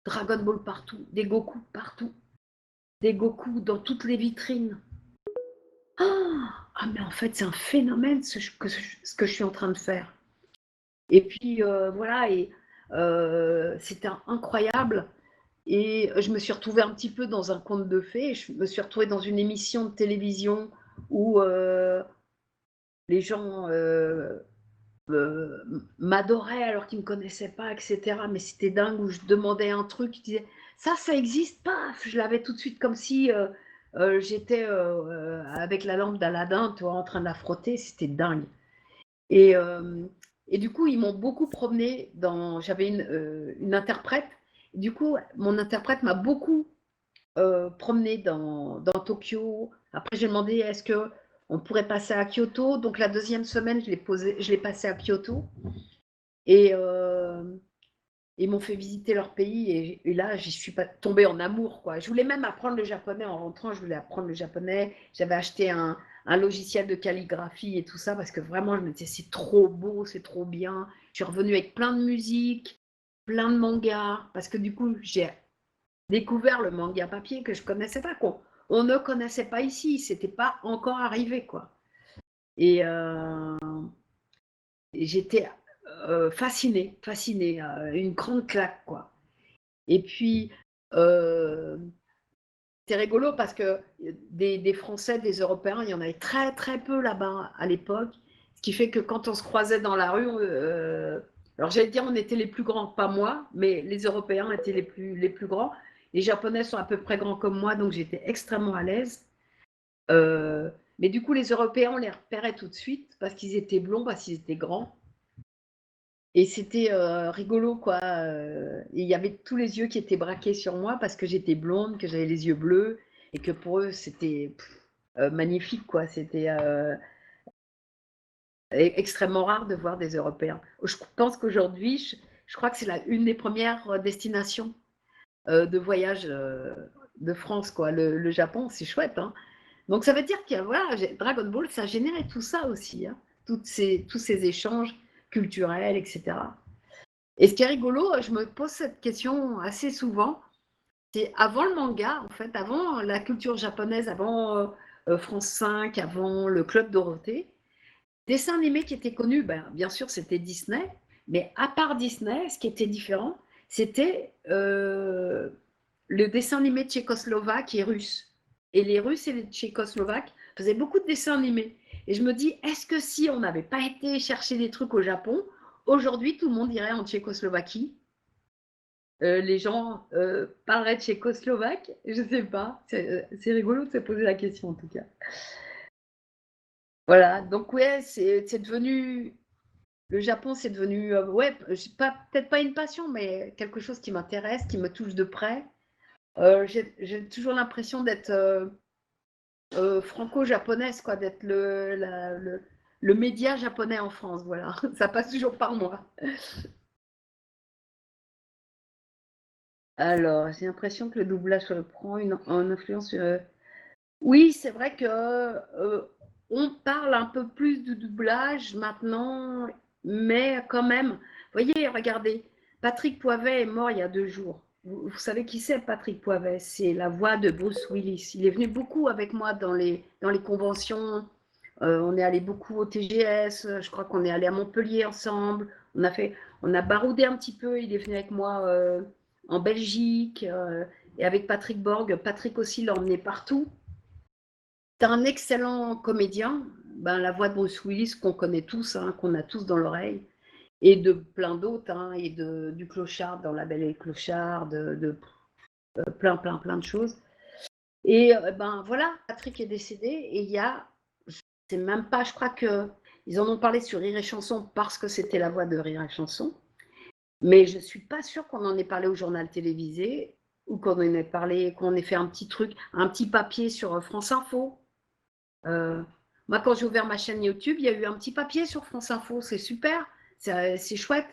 Dragon Ball partout, des Goku partout, des Goku dans toutes les vitrines. Ah mais en fait, c'est un phénomène ce que je suis en train de faire et puis, voilà et c'était incroyable. Et je me suis retrouvée un petit peu dans un conte de fées. Je me suis retrouvée dans une émission de télévision où les gens m'adoraient alors qu'ils ne me connaissaient pas, etc. Mais c'était dingue où je demandais un truc, ils disaient ça existe, paf, je l'avais tout de suite comme si j'étais avec la lampe d'Aladin, tu vois, en train de la frotter, c'était dingue. Et, et du coup, ils m'ont beaucoup promené dans. J'avais une interprète. Du coup, mon interprète m'a beaucoup promené dans Tokyo. Après, j'ai demandé est-ce que on pourrait passer à Kyoto. Donc la deuxième semaine, je l'ai passé à Kyoto et ils m'ont fait visiter leur pays et là, j'y suis pas tombée en amour quoi. Je voulais même apprendre le japonais en rentrant. Je voulais apprendre le japonais. J'avais acheté un logiciel de calligraphie et tout ça parce que vraiment, je me disais c'est trop beau, c'est trop bien. Je suis revenue avec plein de musique, plein de mangas parce que du coup, j'ai découvert le manga papier que je connaissais pas, qu'on on ne connaissait pas ici, c'était pas encore arrivé quoi. Et, et j'étais fascinée, fascinée, une grande claque quoi. Et puis c'est rigolo parce que des Français, des Européens, il y en avait très très peu là-bas à l'époque, ce qui fait que quand on se croisait dans la rue, alors j'allais dire on était les plus grands, pas moi, mais les Européens étaient les plus grands. Les Japonais sont à peu près grands comme moi, donc j'étais extrêmement à l'aise. Mais du coup, les Européens, on les repérait tout de suite parce qu'ils étaient blonds, parce qu'ils étaient grands. Et c'était rigolo, quoi. Et il y avait tous les yeux qui étaient braqués sur moi parce que j'étais blonde, que j'avais les yeux bleus et que pour eux, c'était magnifique, quoi. C'était extrêmement rare de voir des Européens. Je pense qu'aujourd'hui, je crois que c'est une des premières destinations de voyage de France, quoi. Le Japon, c'est chouette, hein. Donc ça veut dire que voilà, Dragon Ball, ça a généré tout ça aussi, hein. Tous ces échanges culturels, etc. Et ce qui est rigolo, je me pose cette question assez souvent, c'est avant le manga, en fait, avant la culture japonaise, avant France 5, avant le Club Dorothée, dessins animés qui étaient connus, ben, bien sûr, c'était Disney, mais à part Disney, ce qui était différent, c'était le dessin animé tchécoslovaque et russe. Et les Russes et les Tchécoslovaques faisaient beaucoup de dessins animés. Et je me dis, est-ce que si on n'avait pas été chercher des trucs au Japon, aujourd'hui, tout le monde irait en Tchécoslovaquie? Les gens parleraient tchécoslovaque? Je ne sais pas. C'est rigolo de se poser la question, en tout cas. Voilà, donc ouais, c'est devenu... Le Japon, c'est devenu, ouais, peut-être pas une passion, mais quelque chose qui m'intéresse, qui me touche de près. J'ai toujours l'impression d'être franco-japonaise, quoi, d'être le média japonais en France, voilà. Ça passe toujours par moi. Alors, j'ai l'impression que le doublage prend une influence. Oui, c'est vrai que on parle un peu plus du doublage maintenant, mais quand même, vous voyez, regardez, Patrick Poivet est mort il y a 2 jours. Vous savez qui c'est, Patrick Poivet? C'est la voix de Bruce Willis. Il est venu beaucoup avec moi dans les conventions. On est allé beaucoup au TGS. Je crois qu'on est allé à Montpellier ensemble. On a baroudé un petit peu. Il est venu avec moi en Belgique et avec Patrick Borg. Patrick aussi l'a emmené partout. C'est un excellent comédien. Ben, la voix de Bruce Willis qu'on connaît tous, hein, qu'on a tous dans l'oreille, et de plein d'autres, hein, et du Clochard dans La Belle et le Clochard, plein de choses. Et ben voilà, Patrick est décédé et il y a, c'est même pas, je crois que ils en ont parlé sur Rire et Chanson parce que c'était la voix de Rire et Chanson, mais je suis pas sûre qu'on en ait parlé au journal télévisé ou qu'on en ait parlé, qu'on ait fait un petit truc, un petit papier sur France Info. Euh, Moi, quand j'ai ouvert ma chaîne YouTube, il y a eu un petit papier sur France Info. C'est super, c'est chouette.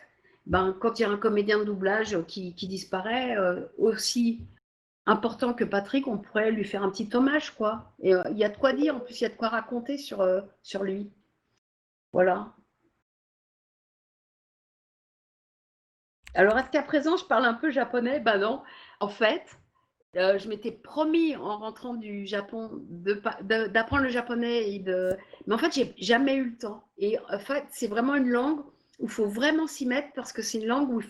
Ben, quand il y a un comédien de doublage qui disparaît, aussi important que Patrick, on pourrait lui faire un petit hommage, quoi. Et il y a de quoi dire, en plus, il y a de quoi raconter sur lui. Voilà. Alors, est-ce qu'à présent, je parle un peu japonais? Ben non. En fait, je m'étais promis en rentrant du Japon d'apprendre le japonais mais en fait, j'ai jamais eu le temps. Et en fait, c'est vraiment une langue où il faut vraiment s'y mettre parce que c'est une langue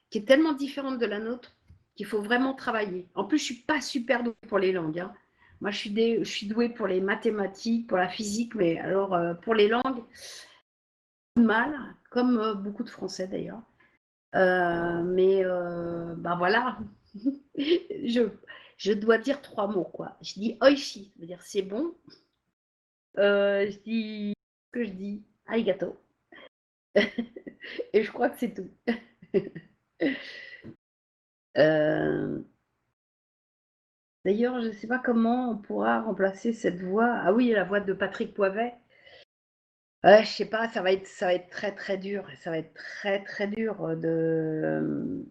qui est tellement différente de la nôtre qu'il faut vraiment travailler. En plus, je suis pas super douée pour les langues, hein. Moi, je suis douée pour les mathématiques, pour la physique, mais alors pour les langues, mal, comme beaucoup de Français d'ailleurs. Mais ben voilà, je, je dois dire 3 mots, quoi. Je dis oishi, ça veut dire c'est bon. Je dis ce que je dis, arigato. Et je crois que c'est tout. Euh, D'ailleurs, je ne sais pas comment on pourra remplacer cette voix. Ah oui, la voix de Patrick Poivet. Ouais, je sais pas, ça va être très très dur. Ça va être très très dur de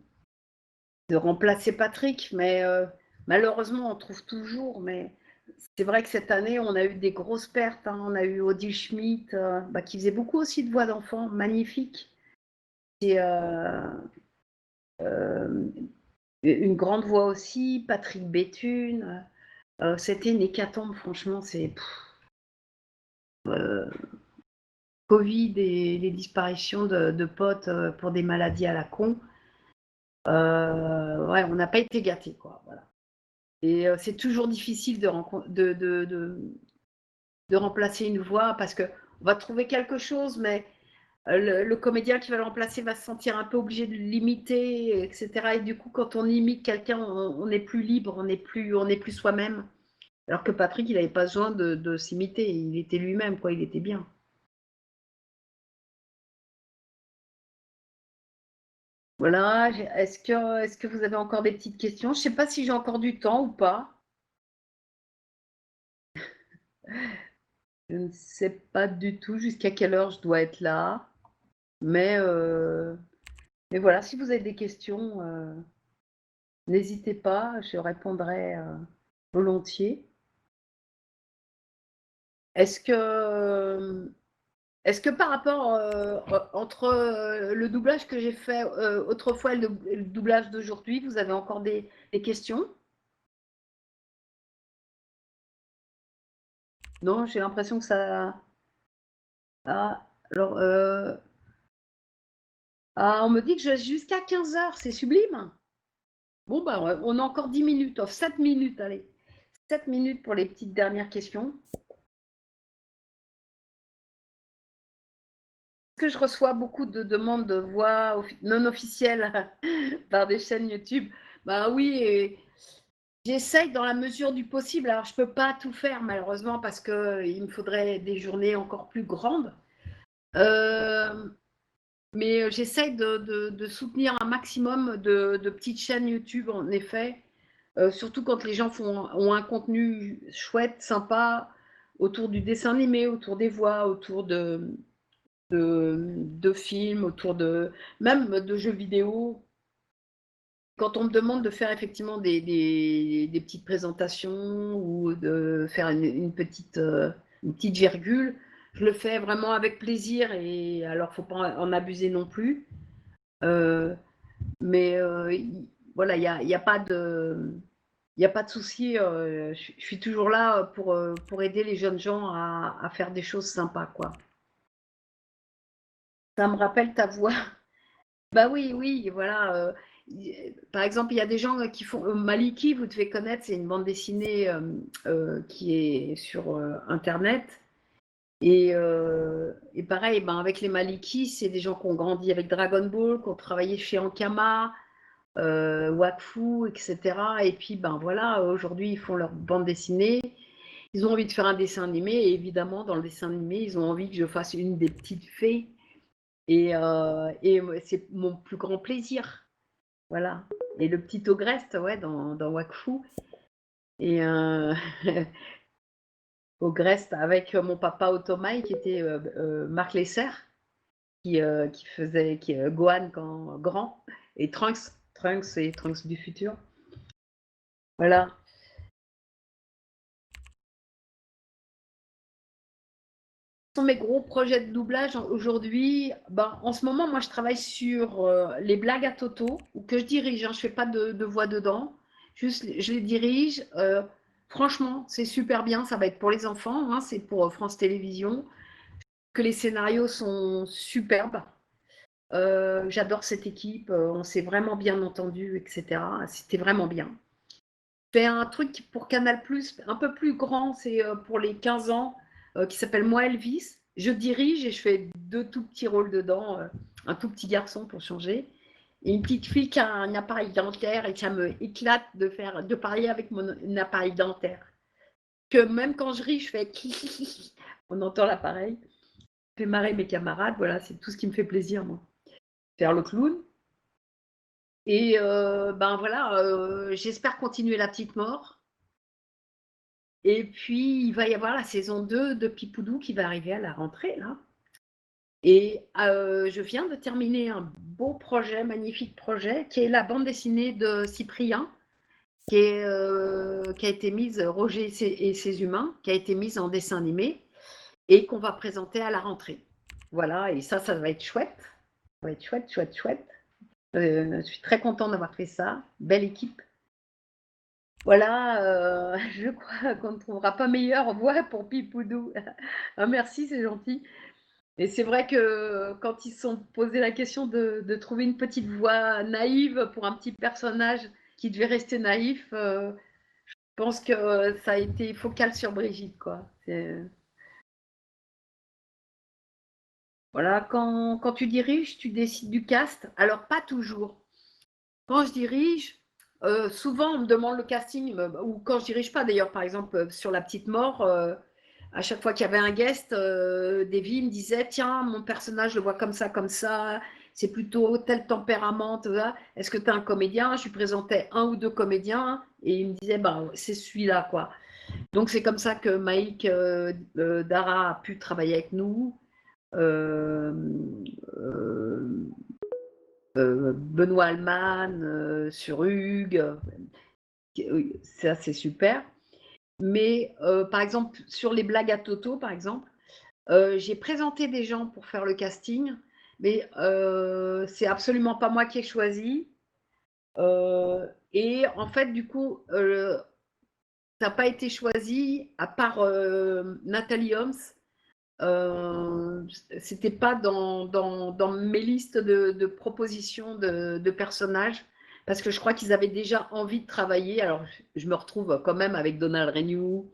remplacer Patrick, mais malheureusement, on trouve toujours. Mais c'est vrai que cette année, on a eu des grosses pertes, hein. On a eu Odile Schmidt, bah, qui faisait beaucoup aussi de voix d'enfant, magnifique. Et une grande voix aussi, Patrick Béthune. C'était une hécatombe, franchement. C'est Covid et les disparitions de potes pour des maladies à la con. Ouais, on n'a pas été gâtés, quoi. Voilà. Et c'est toujours difficile de remplacer une voix parce qu'on va trouver quelque chose, mais le comédien qui va le remplacer va se sentir un peu obligé de l'imiter, etc. Et du coup, quand on imite quelqu'un, on n'est plus libre, on n'est plus soi-même. Alors que Patrick, il n'avait pas besoin de s'imiter, il était lui-même, quoi, il était bien. Voilà, est-ce que vous avez encore des petites questions? Je ne sais pas si j'ai encore du temps ou pas. Je ne sais pas du tout jusqu'à quelle heure je dois être là. Mais, euh, mais voilà, si vous avez des questions, n'hésitez pas, je répondrai volontiers. Est-ce que, est-ce que par rapport entre le doublage que j'ai fait autrefois et le doublage d'aujourd'hui, vous avez encore des questions? Non, j'ai l'impression que ça. Ah, alors, on me dit que je jusqu'à 15 heures, c'est sublime. Bon, bah, on a encore 10 minutes, 7 minutes, allez. 7 minutes pour les petites dernières questions. Est-ce que je reçois beaucoup de demandes de voix non officielles par des chaînes YouTube? Bah oui, et j'essaye dans la mesure du possible. Alors, je ne peux pas tout faire, malheureusement, parce qu'il me faudrait des journées encore plus grandes. Mais j'essaye de soutenir un maximum de petites chaînes YouTube, en effet, surtout quand les gens ont un contenu chouette, sympa, autour du dessin animé, autour des voix, autour de films, autour même de jeux vidéo. Quand on me demande de faire effectivement des petites présentations ou de faire une petite virgule, je le fais vraiment avec plaisir et alors faut pas en abuser non plus. Euh, mais voilà, il y a pas de, il y a pas de souci. Je suis toujours là pour aider les jeunes gens à faire des choses sympas, quoi. Ça me rappelle ta voix. Bah oui, oui, voilà. Par exemple, il y a des gens qui font Maliki, vous devez connaître, c'est une bande dessinée qui est sur Internet. Et pareil, ben, avec les Maliki, c'est des gens qui ont grandi avec Dragon Ball, qui ont travaillé chez Ankama, Wakfu, etc. Et puis, ben voilà, aujourd'hui, ils font leur bande dessinée. Ils ont envie de faire un dessin animé, et évidemment, dans le dessin animé, ils ont envie que je fasse une des petites fées. Et c'est mon plus grand plaisir. Voilà. Et le petit Ogreste, ouais, dans Wakfu. Et Ogreste avec mon papa Otomaï, qui était Marc Lesser, qui faisait Gohan quand grand, et Trunks du futur. Voilà. Sont mes gros projets de doublage aujourd'hui? Ben, en ce moment, moi, je travaille sur les blagues à Toto, ou que je dirige. Hein, je fais pas de voix dedans. Juste, je les dirige. Franchement, c'est super bien. Ça va être pour les enfants. Hein, c'est pour France Télévisions. Que les scénarios sont superbes. J'adore cette équipe. On s'est vraiment bien entendu, etc. C'était vraiment bien. Je fais un truc pour Canal+, un peu plus grand, c'est pour les 15 ans, qui s'appelle Moi Elvis. Je dirige et je fais deux tout petits rôles dedans, un tout petit garçon pour changer, et une petite fille qui a un appareil dentaire et ça me éclate de parler avec mon appareil dentaire. Que même quand je ris, je fais on entend l'appareil. Je fais marrer mes camarades, voilà, c'est tout ce qui me fait plaisir, moi. Faire le clown. Et ben voilà, j'espère continuer La Petite Mort. Et puis, il va y avoir la saison 2 de Pipoudou qui va arriver à la rentrée, là. Et je viens de terminer un beau projet, magnifique projet, qui est la bande dessinée de Cyprien, qui a été mise, Roger et ses humains, qui a été mise en dessin animé et qu'on va présenter à la rentrée. Voilà, et ça va être chouette. Ça va être chouette, chouette, chouette. Je suis très contente d'avoir fait ça. Belle équipe. Voilà, je crois qu'on ne trouvera pas meilleure voix pour Pipoudou. Ah, merci, c'est gentil. Et c'est vrai que quand ils se sont posé la question de trouver une petite voix naïve pour un petit personnage qui devait rester naïf, je pense que ça a été focal sur Brigitte, quoi. Voilà, quand tu diriges, tu décides du cast. Alors, pas toujours. Quand je dirige, Souvent, on me demande le casting, ou quand je dirige pas d'ailleurs, par exemple, sur La Petite Mort, à chaque fois qu'il y avait un guest, Davy me disait, tiens, mon personnage, je le vois comme ça, c'est plutôt tel tempérament, tout ça. Est-ce que tu es un comédien? Je lui présentais un ou deux comédiens et il me disait, ben, c'est celui-là, quoi. Donc c'est comme ça que Maïk Dara a pu travailler avec nous. Euh, euh, Benoît Alman sur Hugues, ça c'est super. Mais par exemple, sur les blagues à Toto, par exemple, j'ai présenté des gens pour faire le casting, mais c'est absolument pas moi qui ai choisi. Et en fait, du coup, ça n'a pas été choisi, à part Nathalie Holmes. C'était pas dans mes listes de propositions de personnages, parce que je crois qu'ils avaient déjà envie de travailler. Alors, je me retrouve quand même avec Donald Renew,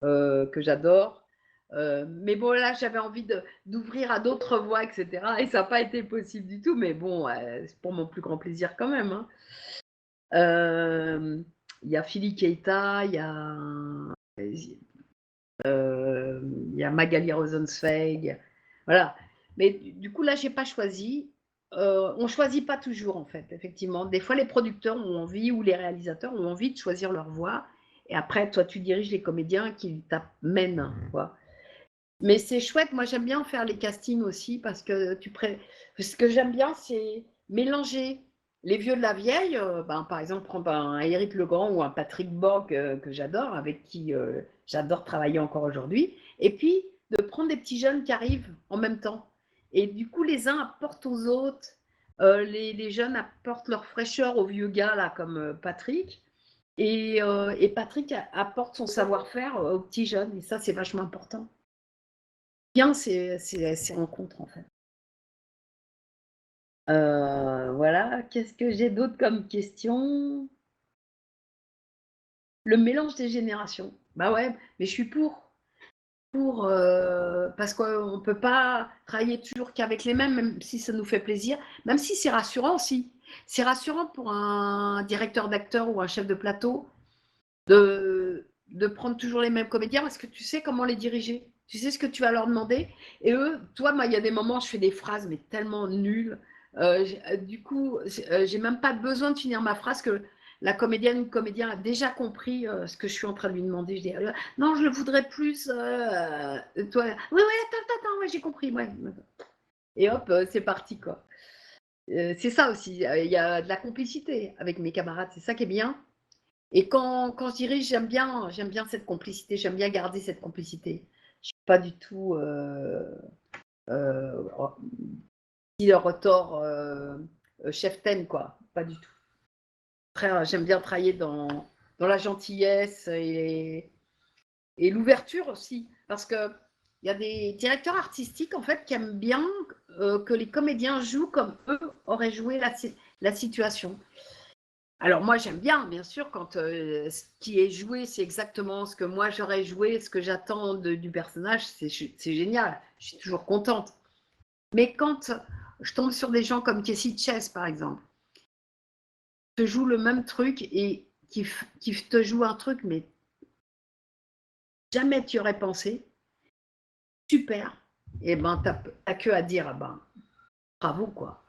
que j'adore. Mais bon, là, j'avais envie d'ouvrir à d'autres voix, etc. Et ça n'a pas été possible du tout. Mais bon, c'est pour mon plus grand plaisir quand même, hein. Il y a Philly Keita, il y a Magali Rosenzweig. Voilà. Mais du coup, là, j'ai pas choisi. On choisit pas toujours, en fait, effectivement. Des fois, les producteurs ont envie, ou les réalisateurs ont envie de choisir leur voix. Et après, toi, tu diriges les comédiens qui t'amènent, quoi. Mais c'est chouette. Moi, j'aime bien faire les castings aussi parce que ce que j'aime bien, c'est mélanger les vieux de la vieille. Ben, par exemple, prendre un Éric Legrand ou un Patrick Borg que j'adore, avec qui j'adore travailler encore aujourd'hui. Et puis, de prendre des petits jeunes qui arrivent en même temps. Et du coup, les uns apportent aux autres. Les jeunes apportent leur fraîcheur aux vieux gars, là, comme Patrick. Et Patrick apporte son savoir-faire aux petits jeunes. Et ça, c'est vachement important bien ces rencontres, en fait. Voilà, qu'est-ce que j'ai d'autre comme question? Le mélange des générations. Bah ouais, mais je suis parce qu'on ne peut pas travailler toujours qu'avec les mêmes, même si ça nous fait plaisir, même si c'est rassurant aussi. C'est rassurant pour un directeur d'acteur ou un chef de plateau de prendre toujours les mêmes comédiens parce que tu sais comment les diriger. Tu sais ce que tu vas leur demander. Et eux, toi, moi, il y a des moments, je fais des phrases, mais tellement nulles. Du coup, j'ai même pas besoin de finir ma phrase que la comédienne ou le comédien a déjà compris ce que je suis en train de lui demander. Je dis, non, je le voudrais plus. Toi, oui, oui, attends, ouais, j'ai compris. Ouais. Et hop, c'est parti, quoi. C'est ça aussi. Il y a de la complicité avec mes camarades. C'est ça qui est bien. Et quand je dirige, j'aime bien cette complicité, j'aime bien garder cette complicité. Je suis pas du tout euh, le retort cheftaine, quoi. Pas du tout. Après, j'aime bien travailler dans la gentillesse et l'ouverture aussi. Parce que il y a des directeurs artistiques, en fait, qui aiment bien que les comédiens jouent comme eux auraient joué la situation. Alors moi j'aime bien sûr, quand ce qui est joué, c'est exactement ce que moi j'aurais joué, ce que j'attends du personnage, c'est génial, je suis toujours contente. Mais quand je tombe sur des gens comme Casey Chess, par exemple, qui te jouent le même truc et qui te jouent un truc, mais jamais tu aurais pensé, super, et ben t'as que à dire, ah ben, bravo, quoi.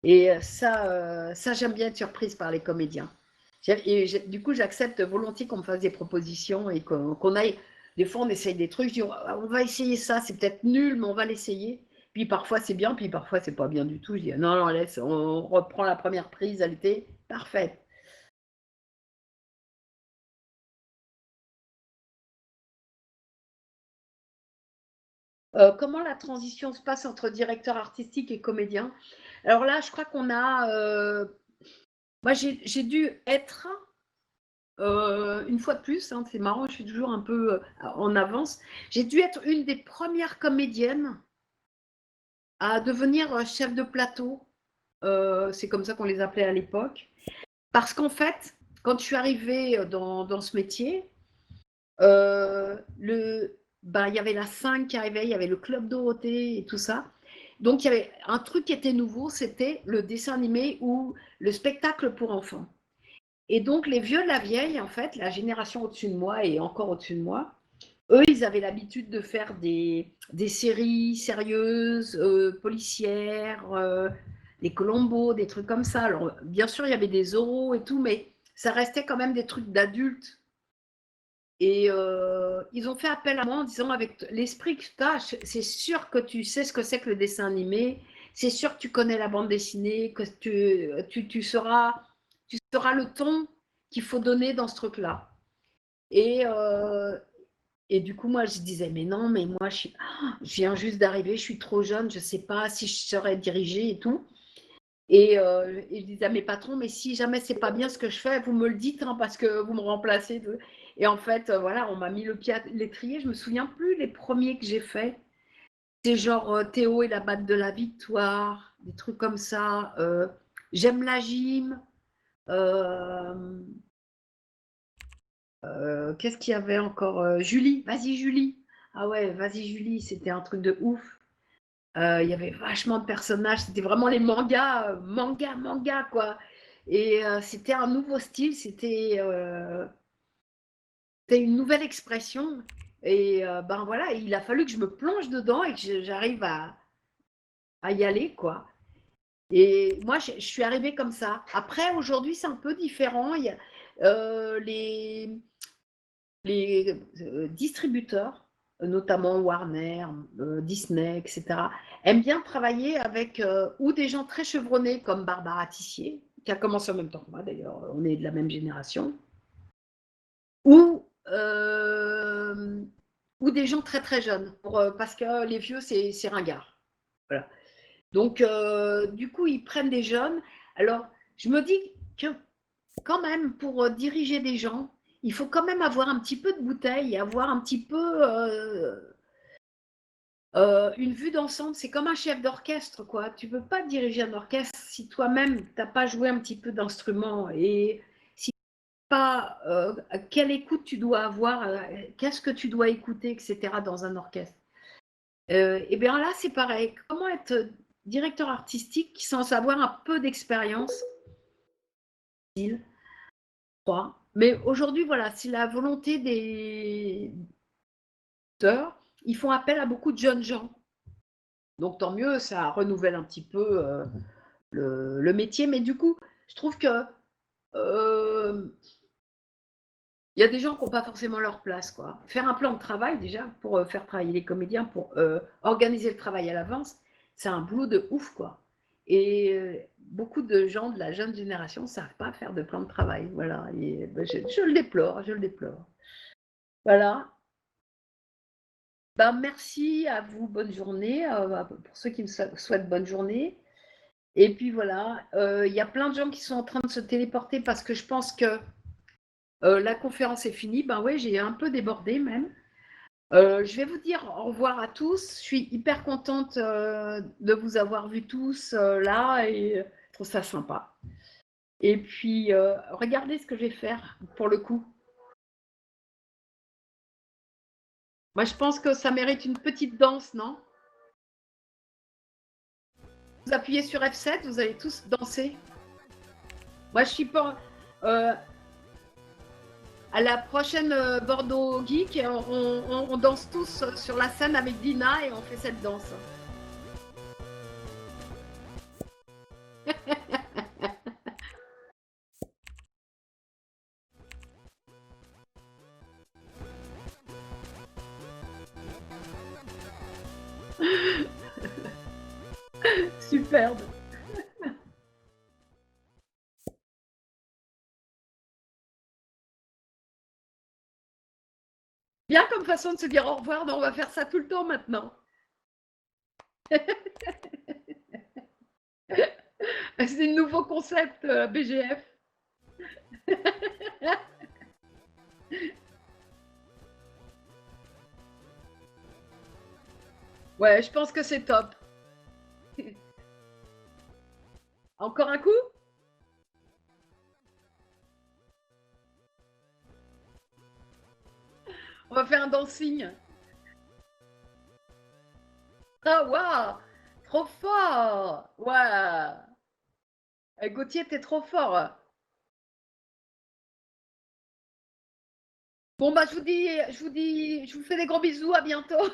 Et ça j'aime bien être surprise par les comédiens. Et du coup, j'accepte volontiers qu'on me fasse des propositions et qu'on aille. Des fois, on essaye des trucs. Je dis, on va essayer ça. C'est peut-être nul, mais on va l'essayer. Puis parfois, c'est bien, puis parfois, c'est pas bien du tout. Je dis, non, non, laisse, on reprend la première prise. Elle était parfaite. Comment la transition se passe entre directeur artistique et comédien? Alors là, je crois qu'on a. Moi, j'ai dû être une fois de plus, hein, c'est marrant, je suis toujours un peu en avance. J'ai dû être une des premières comédiennes à devenir chef de plateau. C'est comme ça qu'on les appelait à l'époque. Parce qu'en fait, quand je suis arrivée dans ce métier, ben, il y avait la 5 qui arrivait, il y avait le Club Dorothée et tout ça. Donc il y avait un truc qui était nouveau, c'était le dessin animé ou le spectacle pour enfants. Et donc, les vieux de la vieille, en fait, la génération au-dessus de moi et encore au-dessus de moi, eux, ils avaient l'habitude de faire des séries sérieuses, policières, des Columbo, des trucs comme ça. Alors, bien sûr, il y avait des Zorro et tout, mais ça restait quand même des trucs d'adultes. Et ils ont fait appel à moi en disant, avec l'esprit que tu as, c'est sûr que tu sais ce que c'est que le dessin animé, c'est sûr que tu connais la bande dessinée, que tu sauras le ton qu'il faut donner dans ce truc-là. Et, euh, et du coup, moi, je disais, mais non, mais moi, je viens juste d'arriver, je suis trop jeune, je ne sais pas si je serais dirigée et tout. Et je disais à mes patrons, mais si jamais c'est pas bien ce que je fais, vous me le dites, hein, parce que vous me remplacez. Et en fait, voilà, on m'a mis le pied à l'étrier. Je me souviens plus les premiers que j'ai faits. C'est genre Théo et la batte de la victoire, des trucs comme ça. J'aime la gym. Euh, Qu'est-ce qu'il y avait encore Julie, vas-y Julie. Ah ouais, vas-y Julie, c'était un truc de ouf. Il y avait vachement de personnages, c'était vraiment les mangas, manga, quoi. Et c'était un nouveau style, c'était une nouvelle expression. Et ben voilà, il a fallu que je me plonge dedans et que j'arrive à y aller, quoi. Et moi, je suis arrivée comme ça. Après, aujourd'hui, c'est un peu différent. Il y a, les distributeurs, notamment Warner, Disney, etc., aiment bien travailler avec ou des gens très chevronnés comme Barbara Tissier, qui a commencé en même temps que moi d'ailleurs, on est de la même génération, ou, euh, ou des gens très très jeunes, parce que les vieux, c'est ringard. Voilà. Donc, du coup, ils prennent des jeunes. Alors, je me dis que quand même, pour diriger des gens, il faut quand même avoir un petit peu de bouteille, avoir un petit peu une vue d'ensemble. C'est comme un chef d'orchestre, quoi. Tu ne peux pas diriger un orchestre si toi-même, tu n'as pas joué un petit peu d'instrument et si pas quelle écoute tu dois avoir, qu'est-ce que tu dois écouter, etc. dans un orchestre. Et bien là, c'est pareil. Comment être directeur artistique sans avoir un peu d'expérience? Mais aujourd'hui, voilà, c'est la volonté des auteurs. Ils font appel à beaucoup de jeunes gens. Donc tant mieux, ça renouvelle un petit peu le métier. Mais du coup, je trouve que il y a des gens qui n'ont pas forcément leur place, quoi. Faire un plan de travail déjà pour faire travailler les comédiens, pour organiser le travail à l'avance, c'est un boulot de ouf, quoi. Et beaucoup de gens de la jeune génération ne savent pas faire de plan de travail. Voilà. Et, ben, je le déplore, je le déplore. Voilà. Ben, merci à vous, bonne journée, pour ceux qui me souhaitent bonne journée. Et puis voilà, il y a plein de gens qui sont en train de se téléporter parce que je pense que la conférence est finie. Ben ouais, j'ai un peu débordé même. Je vais vous dire au revoir à tous. Je suis hyper contente de vous avoir vus tous là et je trouve ça sympa. Et puis, regardez ce que je vais faire pour le coup. Moi, je pense que ça mérite une petite danse, non? Vous appuyez sur F7, vous allez tous danser. Moi, je suis pas. Euh, à la prochaine Bordeaux Geek, on danse tous sur la scène avec Dina et on fait cette danse. Superbe. Bien comme façon de se dire au revoir, mais on va faire ça tout le temps maintenant. C'est un nouveau concept BGF. Ouais, je pense que c'est top. Encore un coup? On va faire un dancing. Ah, waouh! Trop fort! Ouais! Gauthier, t'es trop fort! Bon, bah, je vous fais des gros bisous, à bientôt.